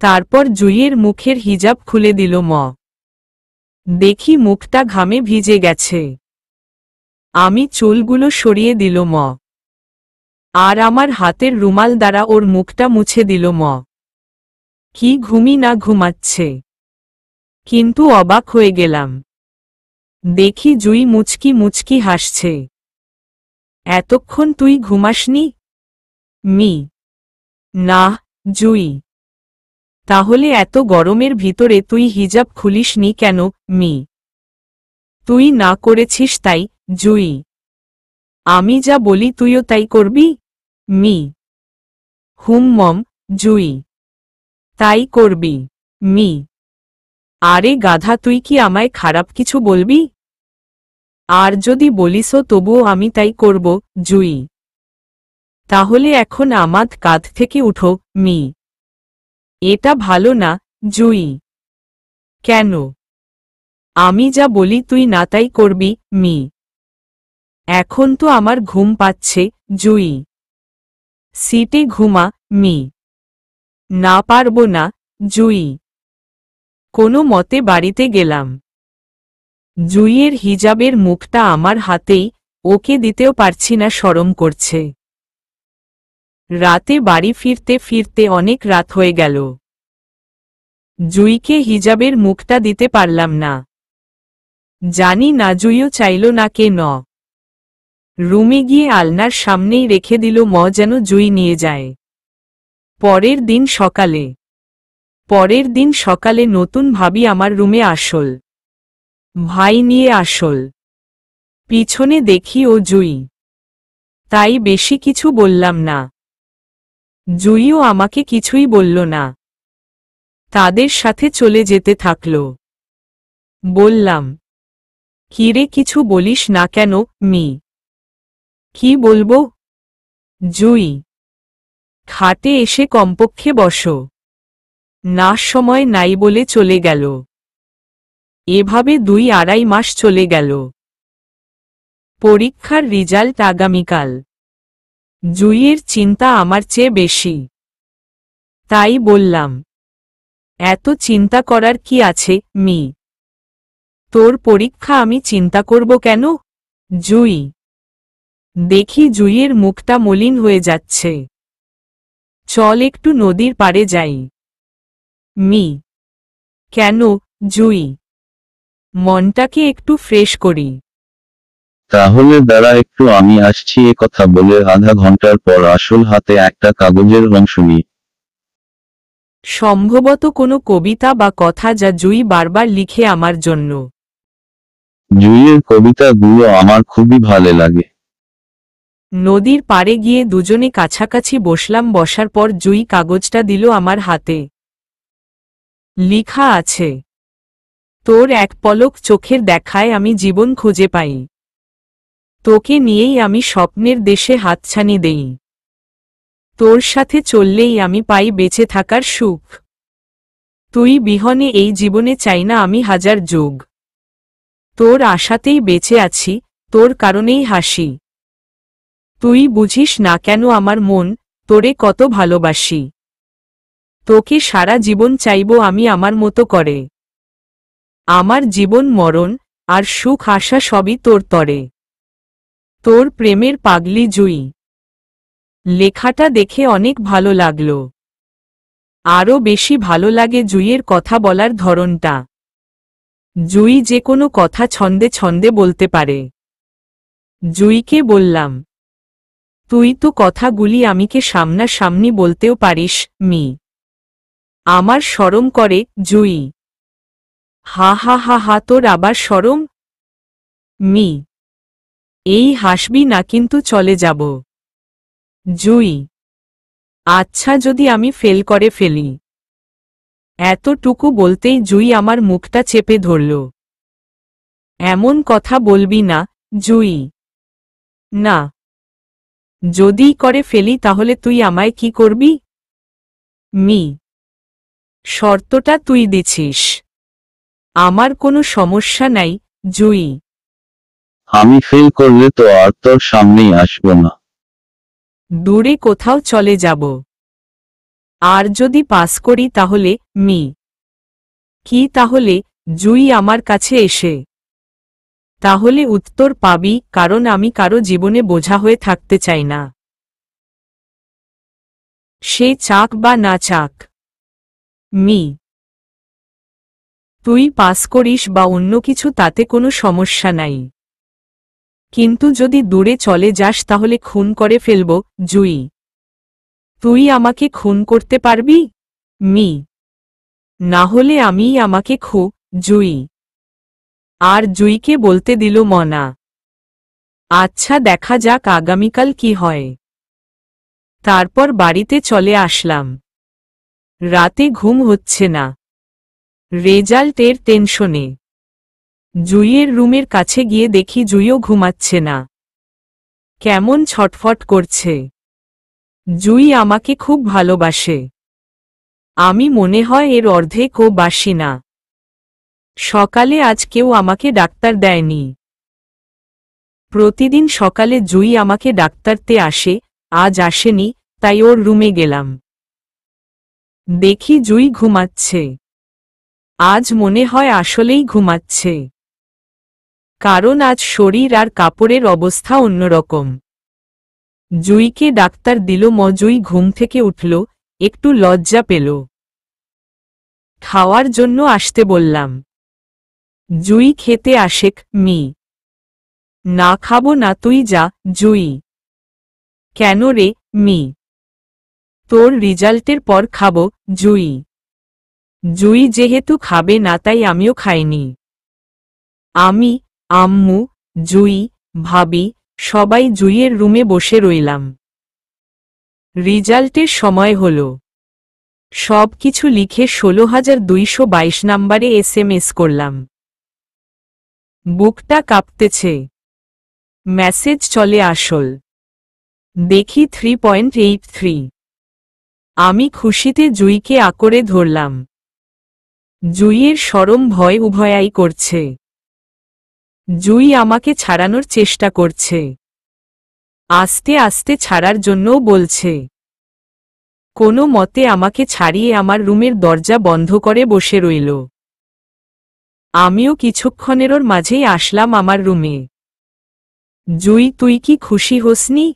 তারপর জুইয়ের মুখের হিজাব খুলে দিল ম। দেখি মুখটা ঘামে ভিজে গেছে। আমি চুলগুলো সরিয়ে দিল ম। আর আমার হাতের রুমাল দ্বারা ওর মুখটা মুছে দিল ম। কি ঘুমি না ঘুমাচ্ছে। কিন্তু অবাক হয়ে গেলাম। দেখি জুই মুচকি মুচকি হাসছে। এতক্ষণ তুই ঘুমাসনি, মি? না, জুই। তাহলে এত গরমের ভিতরে তুই হিজাব খুলিসনি কেন, মি? তুই না করেছিস তাই, জুই। আমি যা বলি তুইও তাই করবি, মি? মম, জুই। তাই করবি, মি। আরে গাধা, তুই কি আমায় খারাপ কিছু বলবি? আর যদি বলিসও তবুও আমি তাই করব, জুই। তাহলে এখন আমার কাঁধ থেকে উঠো, মি। এটা ভালো না, জুই। কেন? আমি যা বলি তুই না তাই করবি, মি। এখন তো আমার ঘুম পাচ্ছে, জুই। সিটে ঘুমা, মি। না পারবো না, জুই। কোনো মতে বাড়িতে গেলাম। জুইয়ের হিজাবের মুখটা আমার হাতেই, ওকে দিতেও পারছি না, শরম করছে। রাতে বাড়ি ফিরতে ফিরতে অনেক রাত হয়ে গেল। জুইকে হিজাবের মুখটা দিতে পারলাম না। জানি না জুইও চাইল না কেন। রুমে গিয়ে আলনার সামনেই রেখে দিল যেন জুই নিয়ে যায়। পরের দিন সকালে নতুন ভাবি আমার রুমে আসল ভাই নিয়ে আসল। পিছনে দেখি ও জুই, তাই বেশি কিছু বললাম না। জুইও আমাকে কিছুই বলল না, তাদের সাথে চলে যেতে থাকল। বললাম, কিরে কিছু বলিস না কেন? কি বলবো? জুই, খাটে এসে কমপক্ষে বসো না, সময় নাই বলে চলে গেল। এভাবে 2-2.5 মাস চলে গেল। পরীক্ষার রেজাল্ট আগামীকাল। জুইয়ের চিন্তা আমার চেয়ে বেশি। তাই বললাম, এত চিন্তা করার কি আছে? তোর পরীক্ষা আমি চিন্তা করব কেন? জুই, দেখি জুইয়ের মুখটা মলিন হয়ে যাচ্ছে। চল একটু নদীর পাড়ে যাই। কেন? জুই, মনটাকে একটু ফ্রেশ করি। তাহলে দাঁড়া একটু, আমি আসছি। কথা বলে আধা ঘন্টার পর আসল হাতে একটা কাগজের অংশ নিই। সম্ভবত কোনো কবিতা বা কথা যা জুই বারবার লিখে আমার জন্য। জুইয়ের কবিতাগুলো আমার খুবই ভালো লাগে। নদীর পাড়ে গিয়ে দুজনে কাছাকাছি বসলাম। বসার পর জুই কাগজটা দিল আমার হাতে। লিখা আছে, তোর এক পলক চোখের দেখায় আমি জীবন খুঁজে পাই। তোকে নিয়েই আমি স্বপ্নের দেশে হাতছানি দেই। তোর সাথে চললেই আমি পাই বেঁচে থাকার সুখ। তুই বিহনে এই জীবনে চাই না আমি হাজার যুগ। তোর আশাতেই বেঁচে আছি, তোর কারণেই হাসি। তুই বুঝিস না কেন আমার মন, তোরে কত ভালোবাসি। তোকে সারা জীবন চাইব আমি আমার মতো করে। আমার জীবন মরণ আর সুখ আশা সবই তোর তরে। তোর প্রেমের পাগলি জুই। লেখাটা দেখে অনেক ভালো লাগল। আরও বেশি ভালো লাগে জুইয়ের কথা বলার ধরনটা। জুই যে কোনো কথা ছন্দে ছন্দে বলতে পারে। জুইকে বললাম, তুই তো কথাগুলি আমিকে সামনাসামনি বলতেও পারিস। আমার শরম করে। জুই, হা হা হা হা, তোর আবার শরম? এই হাসবি না কিন্তু চলে যাব। জুই, আচ্ছা যদি আমি ফেল করে ফেলি। এতটুকু বলতেই জুই আমার মুখটা চেপে ধরল। এমন কথা বলবি না জুই। না, যদি করে ফেলি তাহলে তুই আমায় কি করবি? শর্তটা তুই দিছিস। আমার কোনো সমস্যা নাই জুই। আমি ফেল করলে তো আর তোর সামনেই আসবো না। দূরে কোথাও চলে যাব। আর যদি পাস করি তাহলে? কি তাহলে? জুই আমার কাছে এসে। তাহলে উত্তর পাবি, কারণ আমি কারো জীবনে বোঝা হয়ে থাকতে চাই না। সে চাক বা না চাক। তুই পাস করিস বা অন্য কিছু, তাতে কোনো সমস্যা নাই। কিন্তু যদি দূরে চলে যাস তাহলে খুন করে ফেলব জুই। তুই আমাকে খুন করতে পারবি? না হলে আমিই আমাকে জুই। আর জুইকে বলতে দিল মনা, আচ্ছা দেখা যাক আগামীকাল কি হয়। তারপর বাড়িতে চলে আসলাম। রাতে ঘুম হচ্ছে না, রেজাল্টের টেনশনে। জুইয়ের রুমের কাছে গিয়ে দেখি জুইও ঘুমাচ্ছে না, কেমন ছটফট করছে। জুই আমাকে খুব ভালোবাসে। আমি মনে হয় এর অর্ধেকও বাসি না। সকালে আজ কেউ আমাকে ডাক্তার দেয়নি। প্রতিদিন সকালে জুই আমাকে ডাক্তারতে আসে, আজ আসেনি, তাই ওর রুমে গেলাম। দেখি জুই ঘুমাচ্ছে। আজ মনে হয় আসলেই ঘুমাচ্ছে, কারণ আজ শরীর আর কাপড়ের অবস্থা অন্যরকম। জুইকে ডাক্তার দিল। জুই ঘুম থেকে উঠল, একটু লজ্জা পেল। খাওয়ার জন্য আসতে বললাম। জুই খেতে আসেক মি। না খাবো না, তুই যা জুই। কেন রে মি? তোর রেজাল্টের পর খাবো জুই। জুই যেহেতু খাবে না তাই আমিও খাইনি। আমি, আম্মু, জুই, ভাবি সবাই জুইয়ের রুমে বসে রইলাম। রেজাল্টের সময় হল। সব কিছু লিখে ১৬,২২২ নাম্বারে SMS করলাম। বুকটা কাঁপতেছে। মেসেজ চলে আসল। দেখি 3.83। আমি খুশিতে জুইকে আঁকড়ে ধরলাম। জুইয়ের শরম ভয় উভয়াই করছে। জুই আমাকে ছাড়ানোর চেষ্টা করছে। আস্তে আস্তে ছাড়ার জন্যও বলছে। কোনো মতে আমাকে ছাড়িয়ে আমার রুমের দরজা বন্ধ করে বসে রইল। আমিও কিছুক্ষণের মাঝেই আসলাম আমার রুমে। জুই, তুই কি খুশি হোসনি?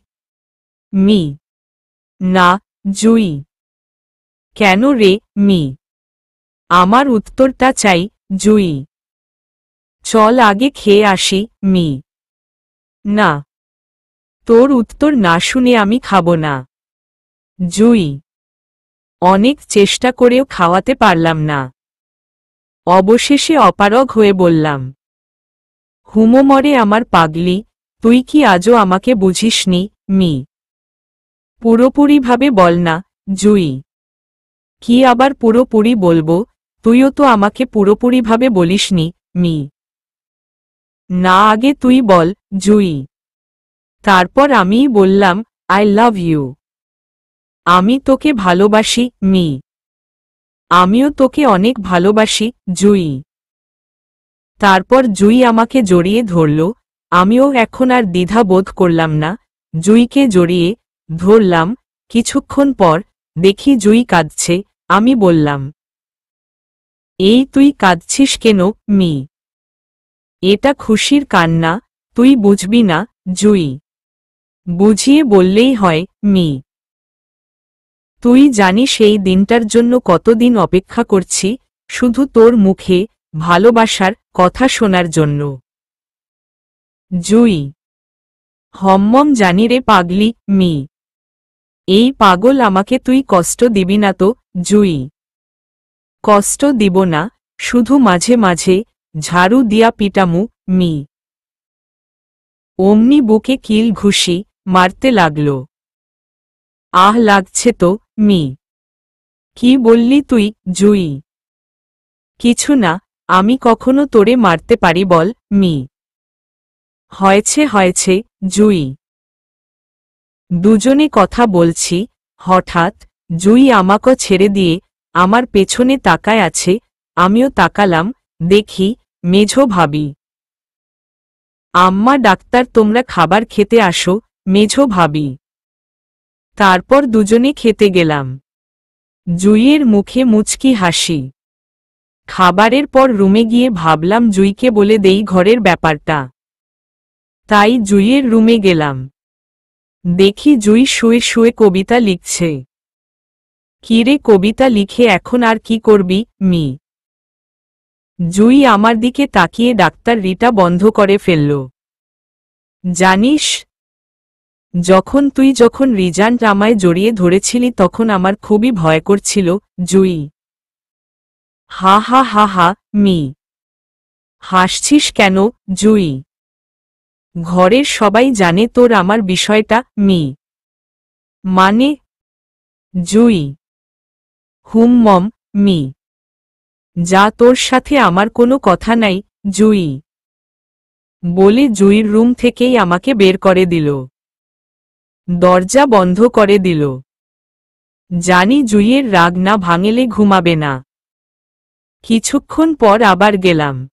মি। না জুই। কেন রে মি? আমার উত্তরটা চাই জুই। চল আগে খেয়ে আসি মি। না, তোর উত্তর না শুনে আমি খাবো না জুই। অনেক চেষ্টা করেও খাওয়াতে পারলাম না। অবশেষে অপারগ হয়ে বললাম, হুমোমরে আমার পাগলি, তুই কি আজও আমাকে বুঝিসনি মি? পুরোপুরিভাবে বল না জুই। কি আবার পুরোপুরি বলবো? তুইও তো আমাকে পুরোপুরিভাবে বলিসনি মি। না, আগে তুই বল জুই। তারপর আমিই বললাম, আই লাভ ইউ। আমি তোকে ভালোবাসি মি। আমিও তোকে অনেক ভালোবাসি জুই। তারপর জুই আমাকে জড়িয়ে ধরল। আমিও এখন আর দ্বিধা বোধ করলাম না, জুইকে জড়িয়ে ধরলাম। কিছুক্ষণ পর দেখি জুই কাঁদছে। আমি বললাম, এই তুই কাঁদছিস কেন মি? এটা খুশির কান্না, তুই বুঝবি না জুই। বুঝিয়ে বললেই হয় মি। তুই জানিস এই দিনটার জন্য কতদিন অপেক্ষা করছি, শুধু তোর মুখে ভালোবাসার কথা শোনার জন্য জুই। হম্মম জানি রে পাগলি মি। এই পাগল আমাকে তুই কষ্ট দিবি না তো জুই? কষ্ট দিব না, শুধু মাঝে মাঝে ঝাড়ু দিয়া পিটামু মি। অমনি বুকে কিল ঘুষি মারতে লাগল। আহ লাগছে তো মি। কি বললি তুই জুই? কিছু না, আমি কখনো তোরে মারতে পারি বল মি? হয়েছে হয়েছে জুই। দুজনে কথা বলছি, হঠাৎ জুই আমাকে ছেড়ে দিয়ে আমার পেছনে তাকায় আছে। আমিও তাকালাম, দেখি মেঝো ভাবি। আম্মা ডাক্তার, তোমরা খাবার খেতে আসো মেঝো ভাবি। তারপর দুজনে খেতে গেলাম। জুইয়ের মুখে মুচকি হাসি। খাবারের পর রুমে গিয়ে ভাবলাম জুইকে বলে দেই ঘরের ব্যাপারটা। তাই জুইয়ের রুমে গেলাম। দেখি জুই শুয়ে শুয়ে কবিতা লিখছে। কিরে, কবিতা লিখে এখন আর কি করবি মি? জুই আমার দিকে তাকিয়ে ডাক্তার রিটা বন্ধ করে ফেলল। জানিস, যখন রিজান্ট আমায় জড়িয়ে ধরেছিলি তখন আমার খুবই ভয় করছিল জুই। হা হা হা হা মি। হাসছিস কেন জুই? ঘরের সবাই জানে তোর আমার বিষয়টা মি। মানে জুই। হুমমম মি। যা, তোর সাথে আমার কোনো কথা নাই জুই। বলে জুইর রুম থেকেই আমাকে বের করে দিল। দরজা বন্ধ করে দিল। জানি জুইয়ের রাগ না ভাঙলে ঘুমাবে না। কিছুক্ষণ পর আবার গেলাম।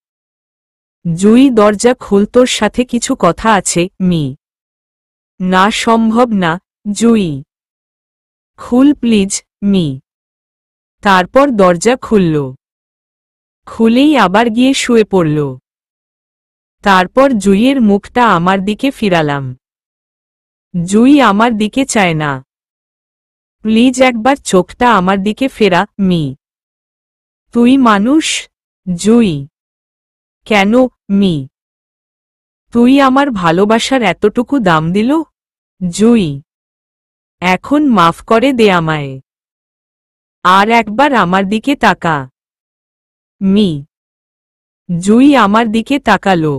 জুই, দরজা খুল, তোর সাথে কিছু কথা আছে মি। না, সম্ভব না জুই। খুল প্লিজ মি। তারপর দরজা খুলল। খুলেই আবার গিয়ে শুয়ে পড়ল। তারপর জুইয়ের মুখটা আমার দিকে ফিরালাম। জুই আমার দিকে চায় না। প্লিজ একবার চোখটা আমার দিকে ফেরা মি। তুই মানুষ জুই। কেন মি? তুই আমার ভালোবাসার এতটুকু দাম দিল? জুই, এখন মাফ করে দে আমায়। আর একবার আমার দিকে তাকা। মি। জুই আমার দিকে তাকালো।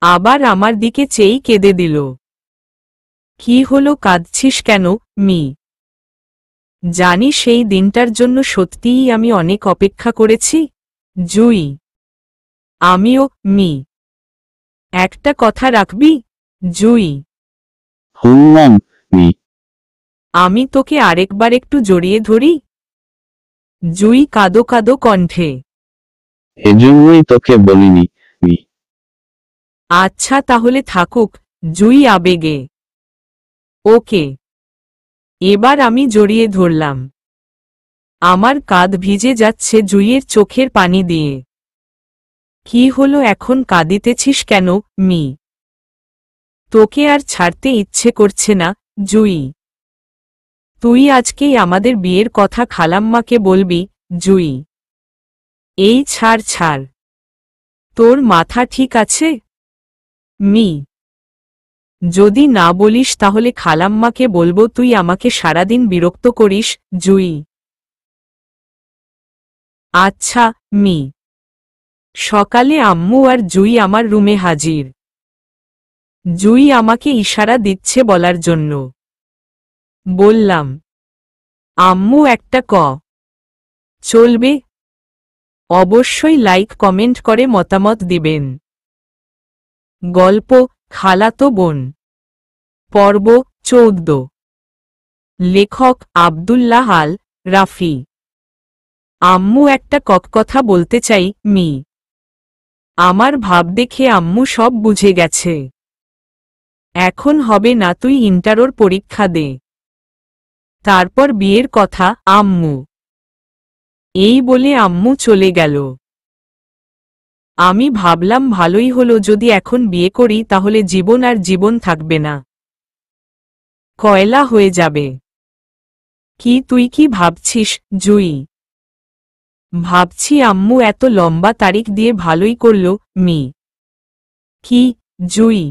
আবার আমার দিকে চেয়েই কেঁদে দিল। কি হলো, কাঁদছিস কেন মি? জানি সেই দিনটার জন্য সত্যিই আমি অনেক অপেক্ষা করেছি। জুই। আমিও মি। একটা কথা রাখবি? জুই। হুম মি। আমি তোকে আরেকবার একটু জড়িয়ে ধরি? জুই কাঁদো কাঁদো কণ্ঠে। এজন্যই তোকে বলিনি মি। আচ্ছা তাহলে থাকুক। জুই আবেগে। ওকে। এবার আমি জড়িয়ে ধরলাম। আমার কাঁধ ভিজে যাচ্ছে জুইয়ের চোখের পানি দিয়ে। কি হলো, এখন কাঁদিতেছিস কেন মি? তোকে আর ছাড়তে ইচ্ছে করছে না জুই। তুই আজকেই আমাদের বিয়ের কথা খালাম্মাকে বলবি জুই। এই ছাড় ছাড়। তোর মাথা ঠিক আছে মি? যদি না বলিস তাহলে খালাম্মাকে বলবো তুই আমাকে সারাদিন বিরক্ত করিস জুই। আচ্ছা মি। সকালে আম্মু আর জুই আমার রুমে হাজির। জুই আমাকে ইশারা দিচ্ছে বলার জন্য। বললাম, আম্মু একটা চলবে? অবশ্যই লাইক কমেন্ট করে মতামত দিবেন। গল্প খালাতো বোন, পর্ব 14। লেখক আব্দুল্লাহ আল রাফি। আম্মু একটা কথা বলতে চাই মি। আমার ভাব দেখে আম্মু সব বুঝে গেছে। এখন হবে না, তুই ইন্টারোর পরীক্ষা দে, তারপর বিয়ের কথা আম্মু। এই বলে আম্মু চলে গেল। আমি ভাবলাম ভালোই হলো, যদি এখন বিয়ে করি তাহলে জীবন আর জীবন থাকবে না, কয়লা হয়ে যাবে। কি তুই কি ভাবছিস জুই? ভাবছি আম্মু এত লম্বা তারিখ দিয়ে ভালোই করল মি। কি জুই?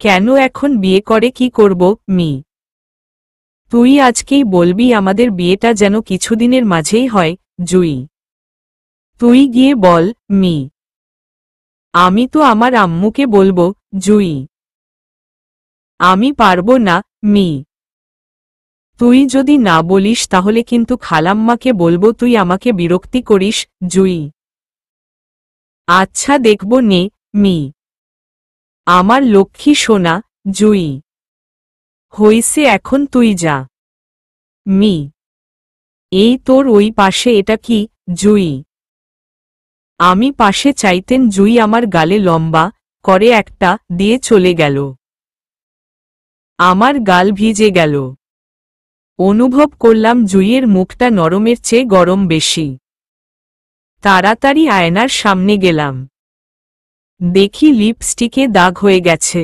কেন এখন বিয়ে করে কি করব মি? তুই আজকেই বলবি আমাদের বিয়েটা যেন কিছুদিনের মাঝেই হয় জুই। তুই গিয়ে বল মি। আমি তো আমার আম্মুকে বলবো জুই। আমি পারবো না মি। তুই যদি না বলিস তাহলে কিন্তু খালাম্মাকে বলবো তুই আমাকে বিরক্তি করিস জুই। আচ্ছা দেখব নে মি। আমার লক্ষ্মী সোনা জুই। হইছে, এখন তুই যা মি। এই তোর ওই পাশে এটা কি জুই? আমি পাশে চাইতেন জুই আমার গালে লম্বা করে একটা দিয়ে চলে গেল। আমার গাল ভিজে গেল। অনুভব করলাম জুইয়ের মুখটা নরমের চেয়ে গরম বেশি। তাড়াতাড়ি আয়নার সামনে গেলাম। দেখি লিপস্টিকে দাগ হয়ে গেছে।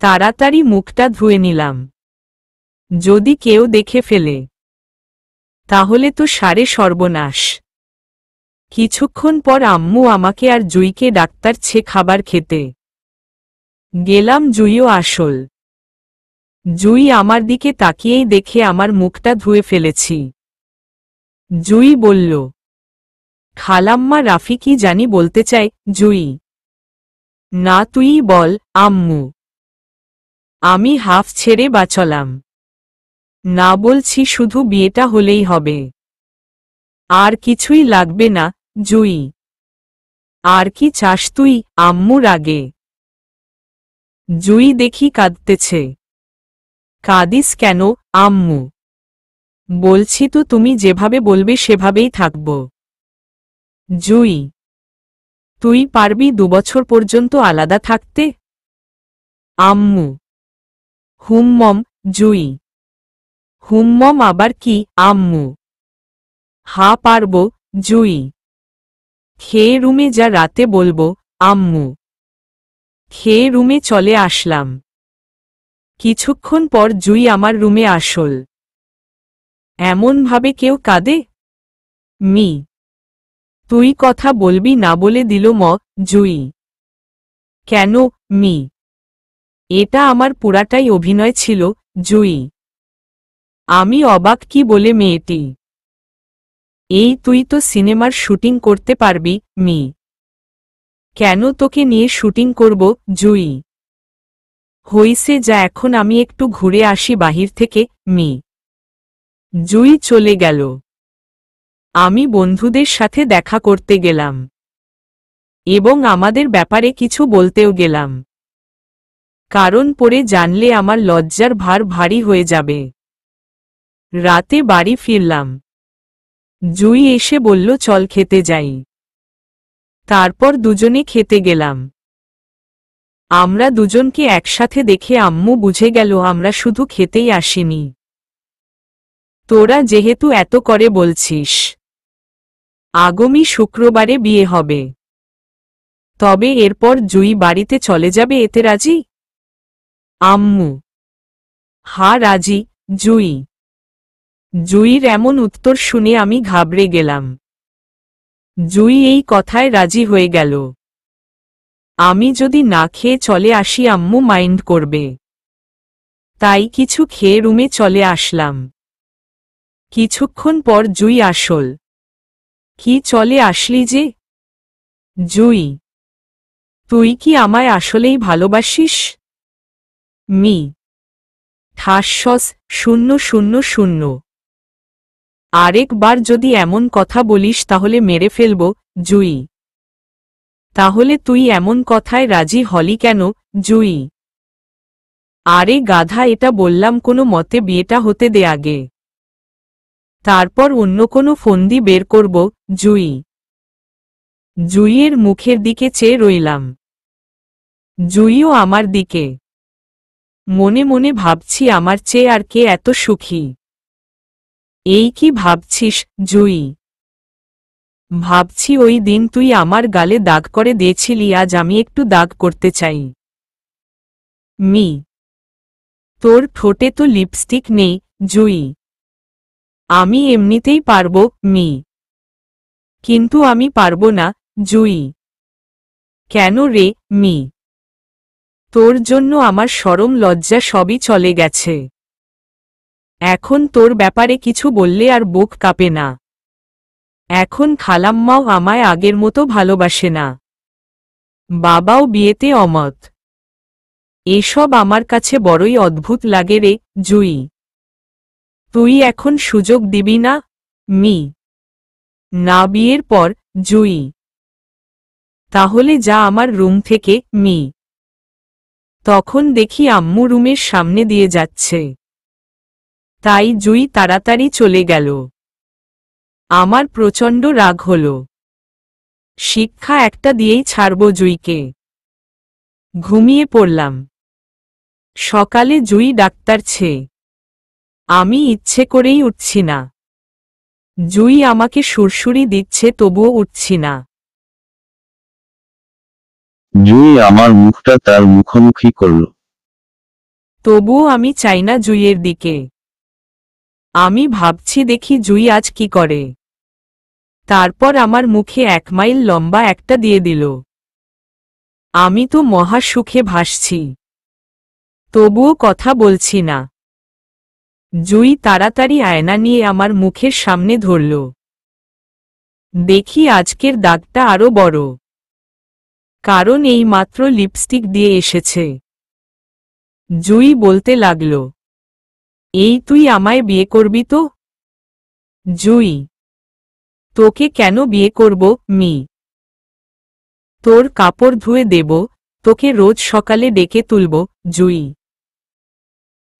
তাড়াতাড়ি মুখটা ধুয়ে নিলাম। যদি কেউ দেখে ফেলে তাহলে তো সারে সর্বনাশ। কিছুক্ষণ পর আম্মু আমাকে আর জুইকে ডাক্তার খাবার খেতে গেলাম। জুইও আসল। জুই আমার দিকে তাকিয়েই দেখে আমার মুখটা ধুয়ে ফেলেছি। জুই বলল, খালাম্মা রাফি কি জানি বলতে চায় জুই। না তুই বল আম্মু। আমি হাফ ছেড়ে বাঁচলাম। না বলছি, শুধু বিয়েটা হলেই হবে, আর কিছুই লাগবে না জুই। আর কি চাস তুই আম্মুর আগে? জুই দেখি কাঁদতেছে। কাঁদিস কেন আম্মু? বলছি তো তুমি যেভাবে বলবে সেভাবেই থাকব। জুই, তুই পারবি 2 বছর পর্যন্ত আলাদা থাকতে? আম্মু। হুম্মম জুই। হুম্মম আবার কি আম্মু? হা পারব জুই। খেয়ে রুমে যা, রাতে বলবো আম্মু। খেয়ে রুমে চলে আসলাম। কিছুক্ষণ পর জুই আমার রুমে আসল। এমনভাবে কেউ কাঁদে মি? তুই কথা বলবি না বলে দিল জুই। কেন মি? এটা আমার পুরাটাই অভিনয় ছিল জুই। আমি অবাক, কি বলে মেয়েটি? এই তুই তো সিনেমার শুটিং করতে পারবি মি। কেন তোকে নিয়ে শুটিং করব জুই? হইছে যা, এখন আমি একটু ঘুরে আসি বাহির থেকে মি। জুই চলে গেল। আমি বন্ধুদের সাথে দেখা করতে গেলাম এবং আমাদের ব্যাপারে কিছু বলতেও গেলাম, কারণ পরে জানলে আমার লজ্জার ভার ভারী হয়ে যাবে। রাতে বাড়ি ফিরলাম। জুই এসে বলল চল খেতে যাই। তারপর দুজনে খেতে গেলাম। আমরা দুজনকে একসাথে দেখে আম্মু বুঝে গেল আমরা শুধু খেতেই আসিনি। তোরা যেহেতু এত করে বলছিস, আগামী শুক্রবারে বিয়ে হবে, তবে এরপর জুই বাড়িতে চলে যাবে, এতে রাজি? আম্মু: হ্যাঁ রাজি জুই। জুইর এমন উত্তর শুনে আমি ঘাবড়ে গেলাম। জুই এই কথায় রাজি হয়ে গেল। আমি যদি না খেয়ে চলে আসি আম্মু মাইন্ড করবে, তাই কিছু খেয়ে রুমে চলে আসলাম। কিছুক্ষণ পর জুই আসল। কি চলে আসলি যে? জুই: তুই কি আমায় আসলেই ভালোবাসিস মি? ঠাসস 000। আরেকবার যদি এমন কথা বলিস তাহলে মেরে ফেলব জুই। তাহলে তুই এমন কথায় রাজি হলি কেন জুই? আরে গাধা, এটা বললাম কোনো মতে বিয়েটা হতে দে আগে, তারপর অন্য কোনো ফন্দি বের করব জুই। জুইয়ের মুখের দিকে চেয়ে রইলাম। জুইও আমার দিকে। মনে মনে ভাবছি আমার চেয়ে আর কে এত সুখী। এই কি ভাবছিস জুই? ভাবছি ওই দিন তুই আমার গালে দাগ করে দিয়েছিলি, আজ আমি একটু দাগ করতে চাই মি। তোর ঠোঁটে তো লিপস্টিক নেই জুই। আমি এমনিতেই পারবো মি। কিন্তু আমি পারবো না জুই। কেন রে মি? তোর জন্য আমার শরম লজ্জা সবই চলে গেছে। এখন তোর ব্যাপারে কিছু বললে আর বুক কাঁপে না। এখন খালাম্মাও আমায় আগের মতো ভালোবাসে না। বাবাও বিয়েতে অমত। এসব আমার কাছে বড়ই অদ্ভুত লাগে রে জুই। তুই এখন সুযোগ দিবি না মি? না বিয়ের পর জুই। তাহলে যা আমার রুম থেকে মি। তখন দেখি আম্মু রুমের সামনে দিয়ে যাচ্ছে। তাই জুই তাড়াতাড়ি চলে গেল। আমার প্রচণ্ড রাগ হল। শিক্ষা একটা দিয়েই ছাড়ব জুইকে। ঘুমিয়ে পড়লাম। সকালে জুই ডাকতারছে। আমি ইচ্ছে করেই উঠছি না। জুই আমাকে সুরসুরি দিচ্ছে, তবুও উঠছি না। জুই আমার মুখটা তার মুখোমুখি করল। তবুও আমি চাই না জুইয়ের দিকে। আমি ভাবছি দেখি জুই আজ কি করে। তারপর আমার মুখে 1 মাইল লম্বা একটা দিয়ে দিল। আমি তো মহা সুখে ভাসছি, তবুও কথা বলছি না। জুই তাড়াতাড়ি আয়না নিয়ে আমার মুখের সামনে ধরল। দেখি আজকের দাগটা আরো বড়, কারণ এই মাত্র লিপস্টিক দিয়ে এসেছে। জুই বলতে লাগল, এই তুই আমায় বিয়ে করবি তো? জুই: তোকে কেন বিয়ে করব মি? তোর কাপড় ধুয়ে দেব, তোকে রোজ সকালে ডেকে তুলব জুই।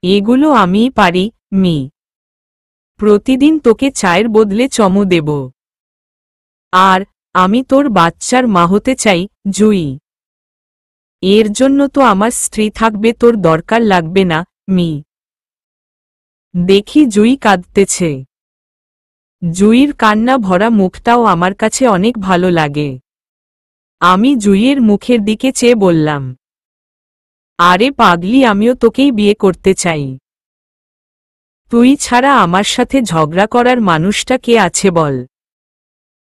এগুলো আমিই পারি মি। প্রতিদিন তোকে চায়ের বদলে চমু দেব। আর আমি তোর বাচ্চার মা হতে চাই জুই। এর জন্য তো আমার স্ত্রী থাকবে, তোর দরকার লাগবে না মি। দেখি জুই কাঁদতেছে। জুইর কান্না ভরা মুখটাও আমার কাছে অনেক ভালো লাগে। আমি জুইয়ের মুখের দিকে চেয়ে বললাম, আরে পাগলি, আমিও তোকেই বিয়ে করতে চাই। তুই ছাড়া আমার সাথে ঝগড়া করার মানুষটা কে আছে বল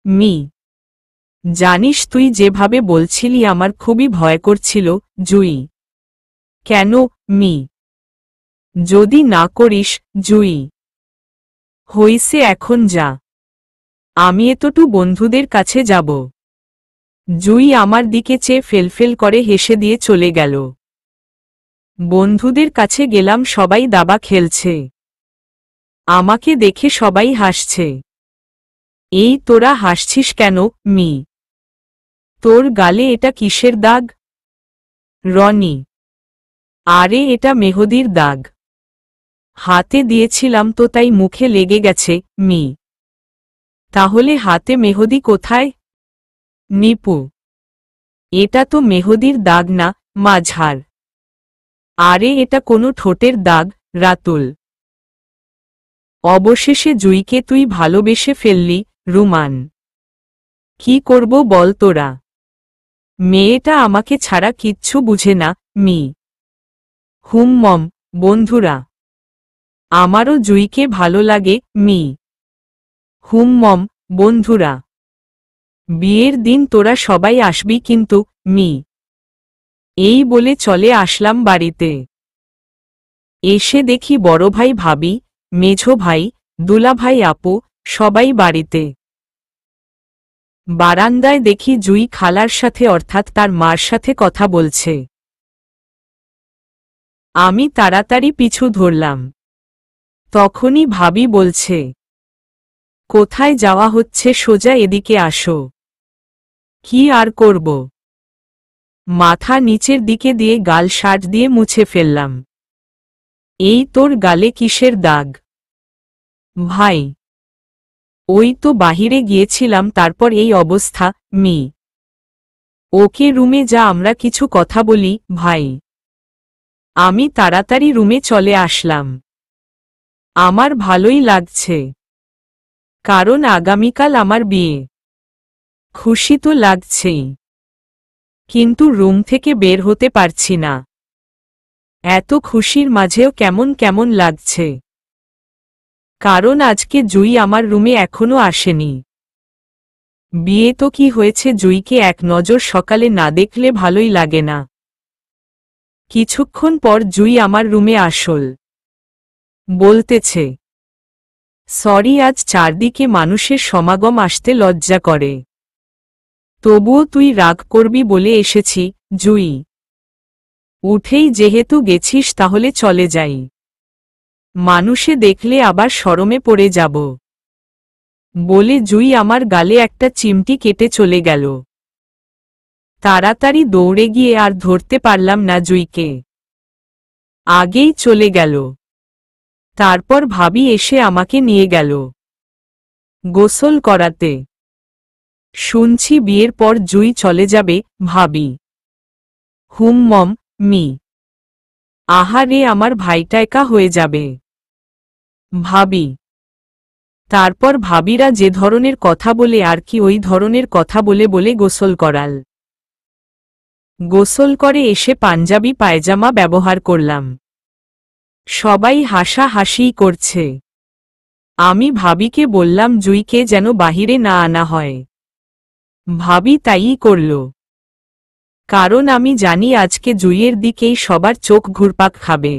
মি? জানিস তুই যেভাবে বলছিলি আমার খুবই ভয় করছিল, জুই। কেন, মি? যদি না করিস, জুই। হইছে এখন যা। আমি এতটু বন্ধুদের কাছে যাব। জুই আমার দিকে চেয়ে ফেলফেল করে হেসে দিয়ে চলে গেল। বন্ধুদের কাছে গেলাম, সবাই দাবা খেলছে। আমাকে দেখে সবাই হাসছে। এই তোরা হাসছিস কেন, মি? তোর গালে এটা কিসের দাগ? রনি। আরে এটা মেহদির দাগ। হাতে দিয়েছিলাম তো তাই মুখে লেগে গেছে, মি। তাহলে হাতে মেহদি কোথায়? নিপু। এটা তো মেহদির দাগ না, মাঝার। আরে এটা কোনো ঠোঁটের দাগ, রাতুল। অবশেষে জুইকে তুই ভালোবেসে ফেললি, রুমান। কি করব বল তোরা? মেয়েটা আমাকে ছাড়া কিচ্ছু বুঝে না, মি। মম, বন্ধুরা। আমারও জুইকে ভালো লাগে, মি। মম, বন্ধুরা। বিয়ের দিন তোরা সবাই আসবি কিন্তু, মি। এই বলে চলে আসলাম বাড়িতে। এসে দেখি বড় ভাই ভাবি, মেঝো ভাই, দুলাভাই আপু, সবাই বাড়িতে। বারান্দায় দেখি জুই খালার সাথে অর্থাৎ তার মার সাথে কথা বলছে। আমি তাড়াতাড়ি পিছু ধরলাম। তখনই ভাবি বলছে, কোথায় যাওয়া হচ্ছে, সোজা এদিকে আসো। কি আর করব? মাথা নিচের দিকে দিয়ে গাল শার্ট দিয়ে মুছে ফেললাম। এই তোর গালে কিসের দাগ? ভাই। ওই তো বাহিরে গিয়েছিলাম, তারপর এই অবস্থা, মি। ওকে রুমে যা, আমরা কিছু কথা বলি, ভাই। আমি তাড়াতাড়ি রুমে চলে আসলাম। আমার ভালোই লাগছে, কারণ আগামীকাল আমার বিয়ে। খুশি তো লাগছেই, কিন্তু রুম থেকে বের হতে পারছি না। এত খুশির মাঝেও কেমন কেমন লাগছে, কারণ আজকে জুই আমার রুমে এখনো আসেনি। বিয়ে তো কি হয়েছে, জুইকে এক নজর সকালে না দেখলে ভালোই লাগে না। কিছুক্ষণ পর জুই আমার রুমে আসল। বলতেছে, সরি, আজ চারদিকে মানুষের সমাগম, আসতে লজ্জা করে। তবুও তুই রাগ করবি বলে এসেছি, জুই। উঠেই যেহেতু গেছিস তাহলে চলে যাই। মানুষে দেখলে আবার শরমে পড়ে যাব। বলে জুই আমার গালে একটা চিমটি কেটে চলে গেল। তাড়াতাড়ি দৌড়ে গিয়ে আর ধরতে পারলাম না জুইকে। আগেই চলে গেল। তারপর ভাবি এসে আমাকে নিয়ে গেল গোসল করাতে। শুনছি বিয়ের পর জুই চলে যাবে, ভাবি। মম, মি। আহারে আমার ভাইটা একা হয়ে যাবে, ভাবি। তারপর ভাবিরা যে ধরনের কথা বলে আর কি ওই ধরনের কথা বলে বলে গোসল করাল। গোসল করে এসে পাঞ্জাবি পায়জামা ব্যবহার করলাম। সবাই হাসাহাসিই করছে। আমি ভাবিকে বললাম জুইকে যেন বাহিরে না আনা হয়। ভাবি তাইই করল, কারণ আমি জানি আজকে জুইয়ের দিকেই সবার চোখ ঘুরপাক খাবে।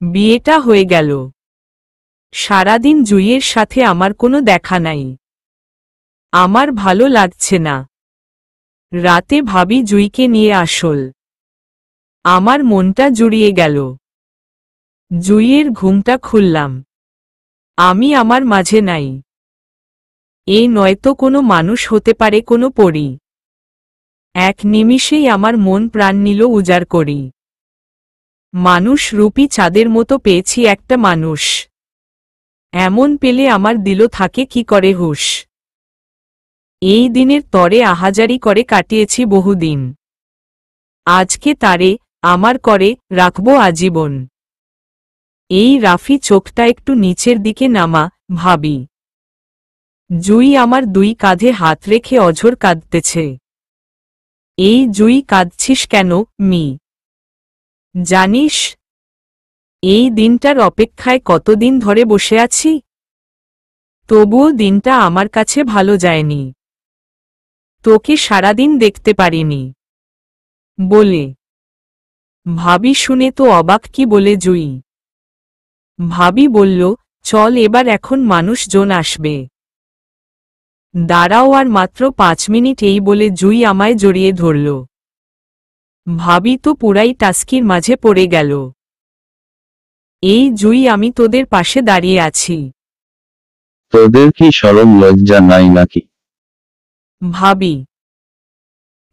বিয়েটা হয়ে গেল। সারাদিন জুইয়ের সাথে আমার কোনো দেখা নাই। আমার ভালো লাগছে না। রাতে ভাবি জুইকে নিয়ে আসল। আমার মনটা জুড়িয়ে গেল। জুইয়ের ঘুমটা খুললাম। আমি আমার মাঝে নাই। এই নয়তো কোনো মানুষ হতে পারে, কোনো পরী। এক নিমিষেই আমার মন প্রাণ নিল উজাড় করি। মানুষ রূপী চাঁদের মতো পেয়েছি একটা মানুষ। এমন পেলে আমার দিল থাকে কি করে হুঁশ। এই দিনের তরে আহাজারি করে কাটিয়েছি বহুদিন। আজকে তারে আমার করে রাখবো আজীবন। এই রাফি চোখটা একটু নিচের দিকে নামা, ভাবি। জুই আমার দুই কাঁধে হাত রেখে অঝোর কাঁদতেছে। এই জুই, কাঁদছিস কেন, মি? জানিস, এই দিনটার অপেক্ষায় কতদিন ধরে বসে আছি। তবুও দিনটা আমার কাছে ভালো যায়নি। তোকে সারাদিন দেখতে পারিনি বলে। ভাবি শুনে তো অবাক, কি বলে জুই? ভাবি বলল, চল এবার, এখন মানুষজন আসবে। দাঁড়াও আর মাত্র 5 মিনিট, এই বলে জুই আমায় জড়িয়ে ধরল। ভাবি তো পুরাই টাস্কির মাঝে পড়ে গেল। এই জুই, আমি তোদের পাশে দাঁড়িয়ে আছি। তোদের কি শরম লজ্জা নাই নাকি? ভাবি,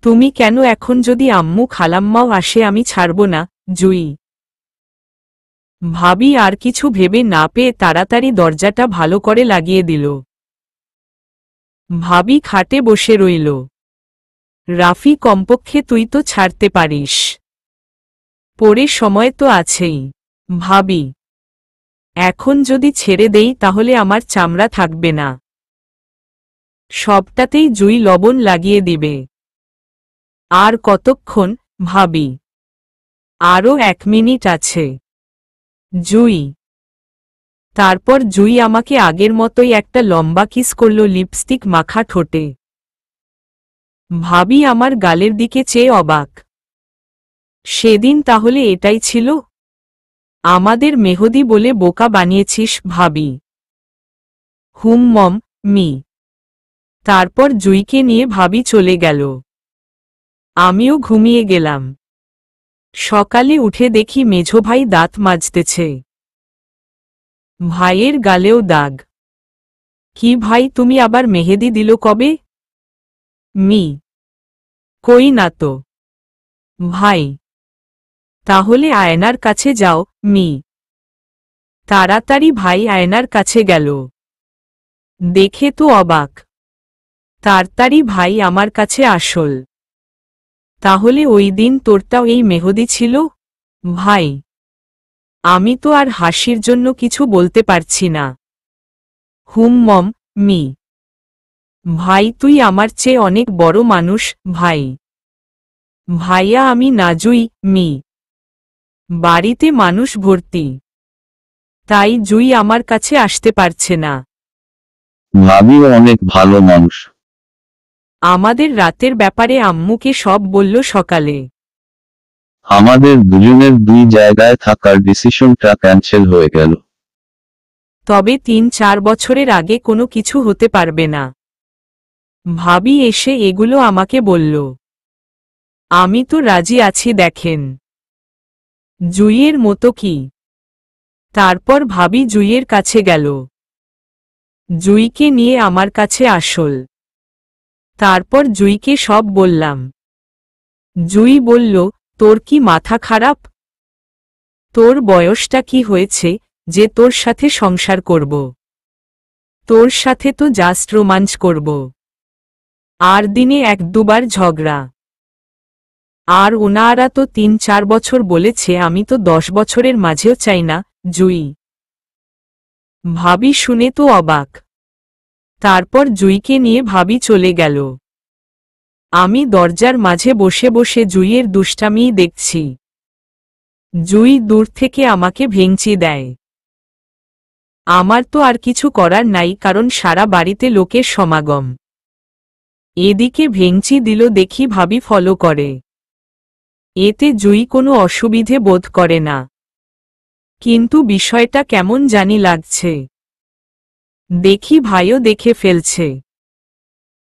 তুমি কেন? এখন যদি আম্মু খালাম্মাও আসে আমি ছাড়ব না। জুই। ভাবি আর কিছু ভেবে না পেয়ে তাড়াতাড়ি দরজাটা ভালো করে লাগিয়ে দিল। ভাবি খাটে বসে রইল। রাফি, কমপক্ষে তুই তো ছাড়তে পারিস, পরে সময় তো আছেই। ভাবি, এখন যদি ছেড়ে দেই তাহলে আমার চামড়া থাকবে না, সবটাতেই জুই লবণ লাগিয়ে দিবে। আর কতক্ষণ? ভাবি, আরও 1 মিনিট আছে। জুই। তারপর জুই আমাকে আগের মতোই একটা লম্বা কিস করল, লিপস্টিক মাখা ঠোঁটে। ভাবি আমার গালের দিকে চেয়ে অবাক। সেদিন তাহলে এটাই ছিল? আমাদের মেহেদি বলে বোকা বানিয়েছিস ভাবি। মম, মি। তারপর জুইকে নিয়ে ভাবি চলে গেল। আমিও ঘুমিয়ে গেলাম। সকালে উঠে দেখি মেঝো ভাই দাঁত মাজতেছে। ভাইয়ের গালেও দাগ। কি ভাই, তুমি আবার মেহেদি দিল কবে? মি, কই না তো। ভাই, তাহলে আয়নার কাছে যাও। মি। তাড়াতাড়ি ভাই আয়নার কাছে গেল। দেখে তো অবাক। তাড়াতাড়ি ভাই আমার কাছে আসল। তাহলে ওই দিন তোরটাও এই মেহেদি ছিল? ভাই, আমি তো আর হাসির জন্য কিছু বলতে পারছি না। মম, মি। ভাই, তুই আমার চেয়ে অনেক বড় মানুষ। ভাই। ভাইয়া আমি না জুই। মি। বাড়িতে মানুষ ভর্তি, তাই জুই আমার কাছে আসতে পারছে না। ভাবিও অনেক ভালো মানুষ। আমাদের রাতের ব্যাপারে আম্মুকে সব বলল সকালে। আমাদের দুজনের 2 জায়গায় থাকার ডিসিশনটা ক্যান্সেল হয়ে গেল। তবে 3-4 বছরের আগে কোনো কিছু হতে পারবে না। ভাবি এসে এগুলো আমাকে বলল। আমি তো রাজি আছি, দেখেন। জুইয়ের মতো কি? তারপর ভাবি জুইয়ের কাছে গেল। জুইকে নিয়ে আমার কাছে আসল। তারপর জুইকে সব বললাম। জুই বলল, তোর কি মাথা খারাপ? তোর বয়সটা কি হয়েছে যে তোর সাথে সংসার করব? তোর সাথে তো জাস্ট রোমাঞ্চ করব। আর দিনে 1-2 বার ঝগড়া। আর ওনারা তো 3-4 বছর বলেছে, আমি তো 10 বছরের মাঝেও চাই না। জুই। ভাবি শুনে তো অবাক। তারপর জুইকে নিয়ে ভাবি চলে গেল। আমি দরজার মাঝে বসে বসে জুইয়ের দুষ্টামিই দেখছি। জুই দূর থেকে আমাকে ভেঙচি দেয়। আমার তো আর কিছু করার নাই, কারণ সারা বাড়িতে লোকের সমাগম। এদিকে ভেঙচি দিল দেখি ভাবি ফলো করে। এতে জুই কোনো অসুবিধে বোধ করে না, কিন্তু বিষয়টা কেমন জানি লাগছে। দেখি ভাইও দেখে ফেলছে,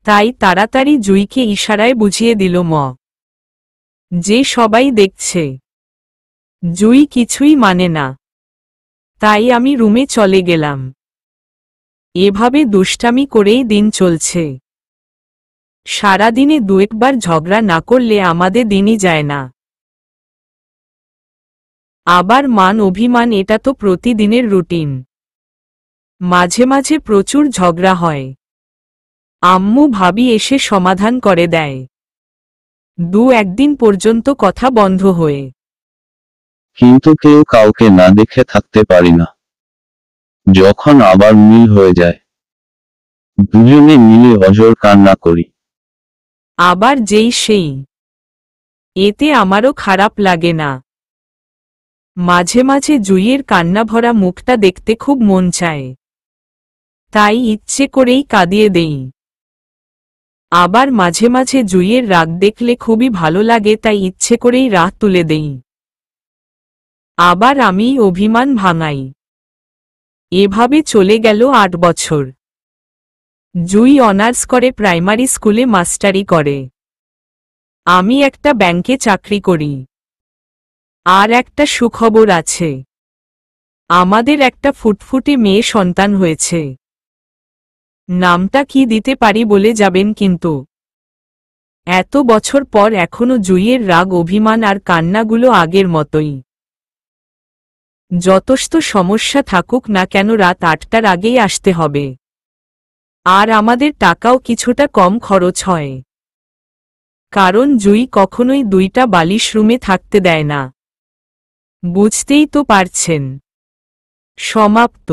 তাই তাড়াতাড়ি জুইকে ইশারায় বুঝিয়ে দিল যে সবাই দেখছে। জুই কিছুই মানে না, তাই আমি রুমে চলে গেলাম। এভাবে দুষ্টামি করেই দিন চলছে। সারাদিনে 2-1 বার ঝগড়া না করলে আমাদের দিনই যায় না। আবার মান অভিমান, এটা তো প্রতিদিনের রুটিন। মাঝে মাঝে প্রচুর ঝগড়া হয়। আম্মু ভাবি এসে সমাধান করে দেয়। 2-1 দিন পর্যন্ত কথা বন্ধ হয়ে। কিন্তু কেউ কাউকে না দেখে থাকতে পারি না। যখন আবার মিল হয়ে যায়, দুজনে মিলে অঝোর কান্না করি। আবার যেই সেই। এতে আমারও খারাপ লাগে না। মাঝে মাঝে জুইয়ের কান্না ভরা মুখটা দেখতে খুব মন চায়, তাই ইচ্ছে করেই কাঁদিয়ে দেই। আবার মাঝে মাঝে জুইয়ের রাগ দেখলে খুবই ভালো লাগে, তাই ইচ্ছে করেই রাগ তুলে দেই। আবার আমি অভিমান ভাঙাই। এভাবে চলে গেল 8 বছর। জুই অনার্স করে প্রাইমারি স্কুলে মাস্টারি করে। আমি একটা ব্যাংকে চাকরি করি। আর একটা সুখবর আছে, আমাদের একটা ফুটফুটে মেয়ে সন্তান হয়েছে। নামটা কি দিতে পারি বলে যাবেন কিন্তু। এত বছর পর এখনো জুইয়ের রাগ, অভিমান আর কান্নাগুলো আগের মতোই। যতষ্ট সমস্যা থাকুক না কেন রাত 8টার আগেই আসতে হবে। আর আমাদের টাকাও কিছুটা কম খরচ হয়, কারণ জুই কখনোই 2টা বালিশ রুমে থাকতে দেয় না। বুঝতেই তো পারছেন। সমাপ্ত।